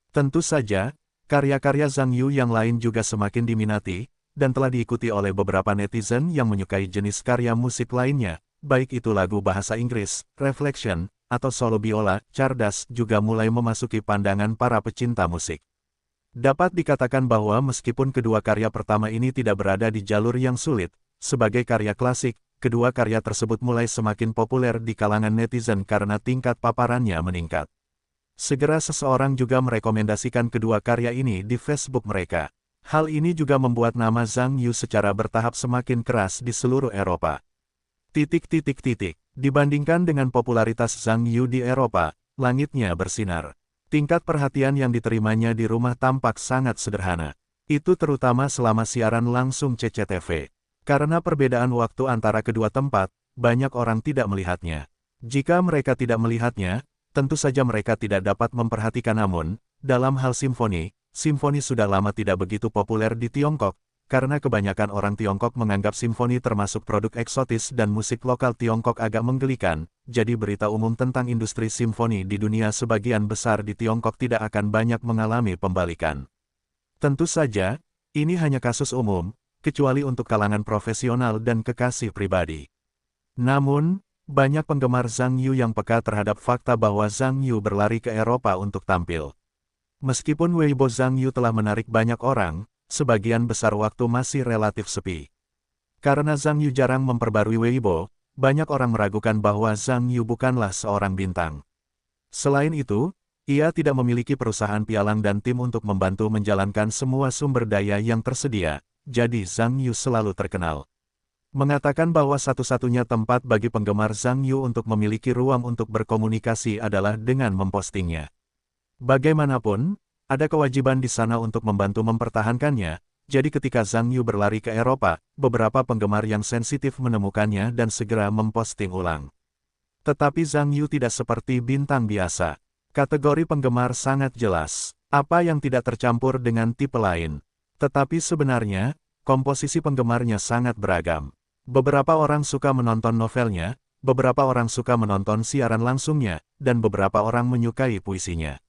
Tentu saja, karya-karya Zhang Yu yang lain juga semakin diminati, dan telah diikuti oleh beberapa netizen yang menyukai jenis karya musik lainnya, baik itu lagu bahasa Inggris, Reflection, atau solo biola, Cerdas juga mulai memasuki pandangan para pecinta musik. Dapat dikatakan bahwa meskipun kedua karya pertama ini tidak berada di jalur yang sulit, sebagai karya klasik, kedua karya tersebut mulai semakin populer di kalangan netizen karena tingkat paparannya meningkat. Segera seseorang juga merekomendasikan kedua karya ini di Facebook mereka. Hal ini juga membuat nama Zhang Yu secara bertahap semakin keras di seluruh Eropa. Dibandingkan dengan popularitas Zhang Yu di Eropa, langitnya bersinar. Tingkat perhatian yang diterimanya di rumah tampak sangat sederhana. Itu terutama selama siaran langsung CCTV. Karena perbedaan waktu antara kedua tempat, banyak orang tidak melihatnya. Jika mereka tidak melihatnya, tentu saja mereka tidak dapat memperhatikan. Namun, dalam hal simfoni sudah lama tidak begitu populer di Tiongkok, karena kebanyakan orang Tiongkok menganggap simfoni termasuk produk eksotis dan musik lokal Tiongkok agak menggelikan, jadi berita umum tentang industri simfoni di dunia sebagian besar di Tiongkok tidak akan banyak mengalami pembalikan. Tentu saja, ini hanya kasus umum, kecuali untuk kalangan profesional dan kekasih pribadi. Namun, banyak penggemar Zhang Yu yang peka terhadap fakta bahwa Zhang Yu berlari ke Eropa untuk tampil. Meskipun Weibo Zhang Yu telah menarik banyak orang, sebagian besar waktu masih relatif sepi. Karena Zhang Yu jarang memperbarui Weibo, banyak orang meragukan bahwa Zhang Yu bukanlah seorang bintang. Selain itu, ia tidak memiliki perusahaan pialang dan tim untuk membantu menjalankan semua sumber daya yang tersedia, jadi Zhang Yu selalu terkenal. Mengatakan bahwa satu-satunya tempat bagi penggemar Zhang Yu untuk memiliki ruang untuk berkomunikasi adalah dengan mempostingnya. Bagaimanapun, ada kewajiban di sana untuk membantu mempertahankannya, jadi ketika Zhang Yu berlari ke Eropa, beberapa penggemar yang sensitif menemukannya dan segera memposting ulang. Tetapi Zhang Yu tidak seperti bintang biasa. Kategori penggemar sangat jelas, apa yang tidak tercampur dengan tipe lain. Tetapi sebenarnya, komposisi penggemarnya sangat beragam. Beberapa orang suka menonton novelnya, beberapa orang suka menonton siaran langsungnya, dan beberapa orang menyukai puisinya.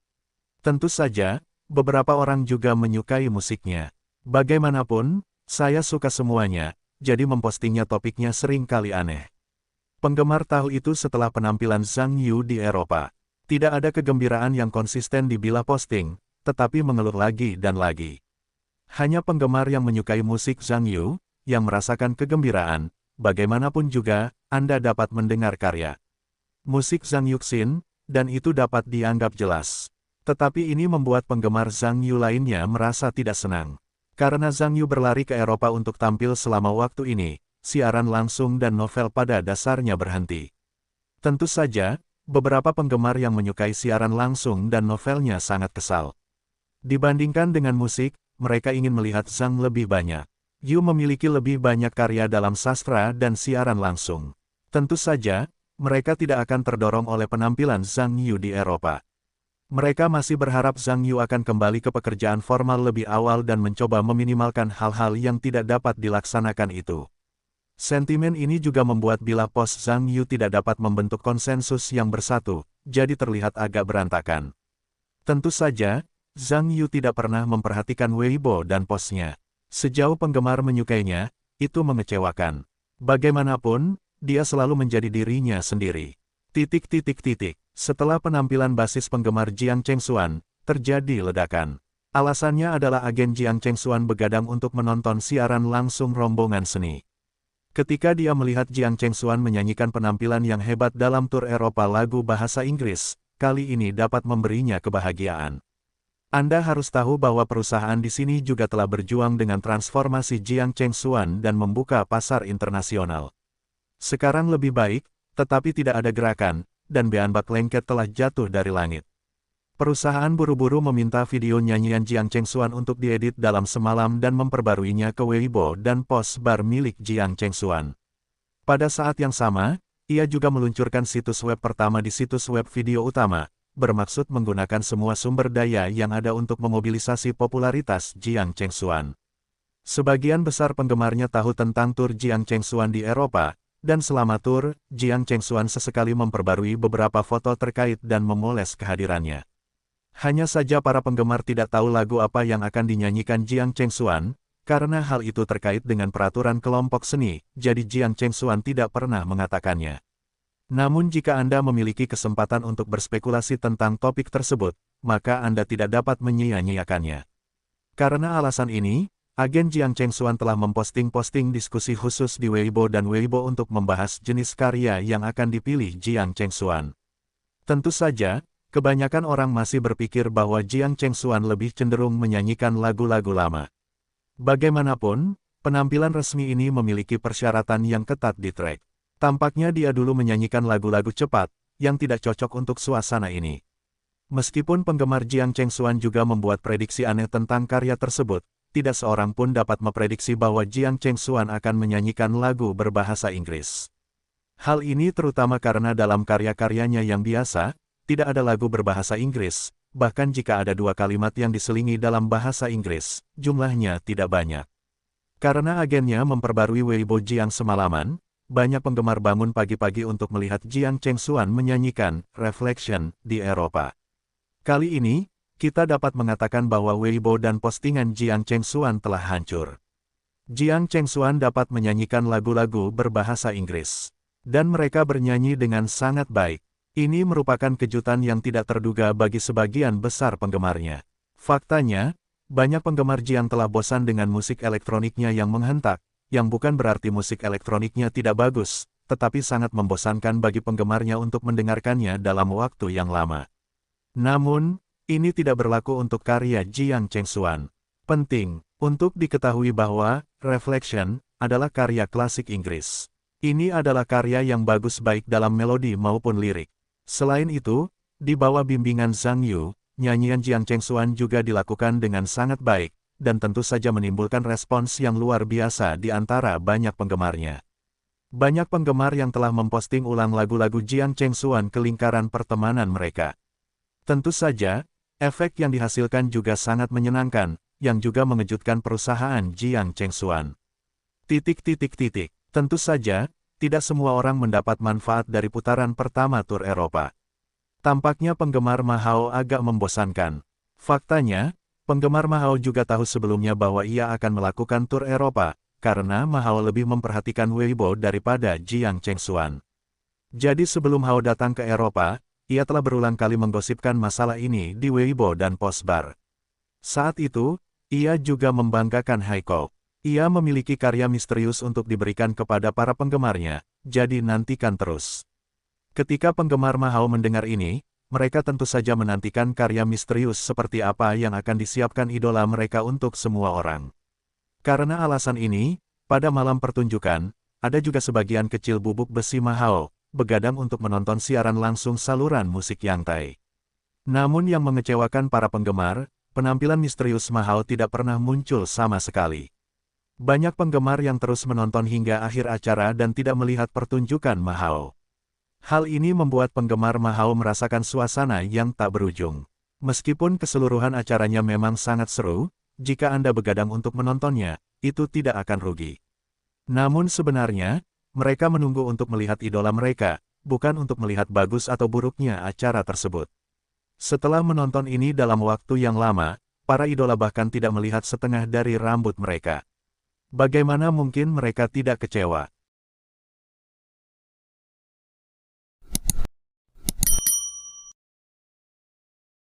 Tentu saja, beberapa orang juga menyukai musiknya. Bagaimanapun, saya suka semuanya, jadi mempostingnya topiknya sering kali aneh. Penggemar tahu itu setelah penampilan Zhang Yu di Eropa. Tidak ada kegembiraan yang konsisten di bila posting, tetapi mengeluh lagi dan lagi. Hanya penggemar yang menyukai musik Zhang Yu, yang merasakan kegembiraan, bagaimanapun juga, Anda dapat mendengar karya musik Zhang Yuxin, dan itu dapat dianggap jelas. Tetapi ini membuat penggemar Zhang Yu lainnya merasa tidak senang. Karena Zhang Yu berlari ke Eropa untuk tampil selama waktu ini, siaran langsung dan novel pada dasarnya berhenti. Tentu saja, beberapa penggemar yang menyukai siaran langsung dan novelnya sangat kesal. Dibandingkan dengan musik, mereka ingin melihat Zhang lebih banyak. Yu memiliki lebih banyak karya dalam sastra dan siaran langsung. Tentu saja, mereka tidak akan terdorong oleh penampilan Zhang Yu di Eropa. Mereka masih berharap Zhang Yu akan kembali ke pekerjaan formal lebih awal dan mencoba meminimalkan hal-hal yang tidak dapat dilaksanakan itu. Sentimen ini juga membuat bila pos Zhang Yu tidak dapat membentuk konsensus yang bersatu, jadi terlihat agak berantakan. Tentu saja, Zhang Yu tidak pernah memperhatikan Weibo dan posnya. Sejauh penggemar menyukainya, itu mengecewakan. Bagaimanapun, dia selalu menjadi dirinya sendiri. Setelah penampilan basis penggemar Jiang Chengxuan, terjadi ledakan. Alasannya adalah agen Jiang Chengxuan begadang untuk menonton siaran langsung rombongan seni. Ketika dia melihat Jiang Chengxuan menyanyikan penampilan yang hebat dalam tur Eropa lagu bahasa Inggris, kali ini dapat memberinya kebahagiaan. Anda harus tahu bahwa perusahaan di sini juga telah berjuang dengan transformasi Jiang Chengxuan dan membuka pasar internasional. Sekarang lebih baik, tetapi tidak ada gerakan, dan beanbak lengket telah jatuh dari langit. Perusahaan buru-buru meminta video nyanyian Jiang Chengxuan untuk diedit dalam semalam dan memperbaruinya ke Weibo dan post bar milik Jiang Chengxuan. Pada saat yang sama, ia juga meluncurkan situs web pertama di situs web video utama, bermaksud menggunakan semua sumber daya yang ada untuk memobilisasi popularitas Jiang Chengxuan. Sebagian besar penggemarnya tahu tentang tur Jiang Chengxuan di Eropa, dan selama tur, Jiang Chengxuan sesekali memperbarui beberapa foto terkait dan memoles kehadirannya. Hanya saja para penggemar tidak tahu lagu apa yang akan dinyanyikan Jiang Chengxuan, karena hal itu terkait dengan peraturan kelompok seni, jadi Jiang Chengxuan tidak pernah mengatakannya. Namun jika Anda memiliki kesempatan untuk berspekulasi tentang topik tersebut, maka Anda tidak dapat menyia-nyiakannya. Karena alasan ini, agen Jiang Chengxuan telah memposting diskusi khusus di Weibo dan Weibo untuk membahas jenis karya yang akan dipilih Jiang Chengxuan. Tentu saja, kebanyakan orang masih berpikir bahwa Jiang Chengxuan lebih cenderung menyanyikan lagu-lagu lama. Bagaimanapun, penampilan resmi ini memiliki persyaratan yang ketat di track. Tampaknya dia dulu menyanyikan lagu-lagu cepat, yang tidak cocok untuk suasana ini. Meskipun penggemar Jiang Chengxuan juga membuat prediksi aneh tentang karya tersebut, tidak seorang pun dapat memprediksi bahwa Jiang Chengxuan akan menyanyikan lagu berbahasa Inggris. Hal ini terutama karena dalam karya-karyanya yang biasa, tidak ada lagu berbahasa Inggris, bahkan jika ada 2 kalimat yang diselingi dalam bahasa Inggris, jumlahnya tidak banyak. Karena agennya memperbarui Weibo Jiang semalaman, banyak penggemar bangun pagi-pagi untuk melihat Jiang Chengxuan menyanyikan Reflection di Eropa. Kali ini, kita dapat mengatakan bahwa Weibo dan postingan Jiang Chengxuan telah hancur. Jiang Chengxuan dapat menyanyikan lagu-lagu berbahasa Inggris. Dan mereka bernyanyi dengan sangat baik. Ini merupakan kejutan yang tidak terduga bagi sebagian besar penggemarnya. Faktanya, banyak penggemar Jiang telah bosan dengan musik elektroniknya yang menghentak, yang bukan berarti musik elektroniknya tidak bagus, tetapi sangat membosankan bagi penggemarnya untuk mendengarkannya dalam waktu yang lama. Namun, ini tidak berlaku untuk karya Jiang Chengxuan. Penting untuk diketahui bahwa Reflection adalah karya klasik Inggris. Ini adalah karya yang bagus baik dalam melodi maupun lirik. Selain itu, di bawah bimbingan Zhang Yu, nyanyian Jiang Chengxuan juga dilakukan dengan sangat baik, dan tentu saja menimbulkan respons yang luar biasa di antara banyak penggemarnya. Banyak penggemar yang telah memposting ulang lagu-lagu Jiang Chengxuan ke lingkaran pertemanan mereka. Tentu saja, efek yang dihasilkan juga sangat menyenangkan, yang juga mengejutkan perusahaan Jiang Chengxuan. Tentu saja, tidak semua orang mendapat manfaat dari putaran pertama tur Eropa. Tampaknya penggemar Ma Hao agak membosankan. Faktanya, penggemar Ma Hao juga tahu sebelumnya bahwa ia akan melakukan tur Eropa, karena Ma Hao lebih memperhatikan Weibo daripada Jiang Chengxuan. Jadi sebelum Hao datang ke Eropa, ia telah berulang kali menggosipkan masalah ini di Weibo dan Postbar. Saat itu, ia juga membanggakan Haikou. Ia memiliki karya misterius untuk diberikan kepada para penggemarnya, jadi nantikan terus. Ketika penggemar Ma Hao mendengar ini, mereka tentu saja menantikan karya misterius seperti apa yang akan disiapkan idola mereka untuk semua orang. Karena alasan ini, pada malam pertunjukan, ada juga sebagian kecil bubuk besi Ma Hao, begadang untuk menonton siaran langsung saluran musik Yangtai. Namun yang mengecewakan para penggemar, penampilan misterius Ma Hao tidak pernah muncul sama sekali. Banyak penggemar yang terus menonton hingga akhir acara dan tidak melihat pertunjukan Ma Hao. Hal ini membuat penggemar Ma Hao merasakan suasana yang tak berujung. Meskipun keseluruhan acaranya memang sangat seru, jika Anda begadang untuk menontonnya, itu tidak akan rugi. Namun sebenarnya, mereka menunggu untuk melihat idola mereka, bukan untuk melihat bagus atau buruknya acara tersebut. Setelah menonton ini dalam waktu yang lama, para idola bahkan tidak melihat setengah dari rambut mereka. Bagaimana mungkin mereka tidak kecewa?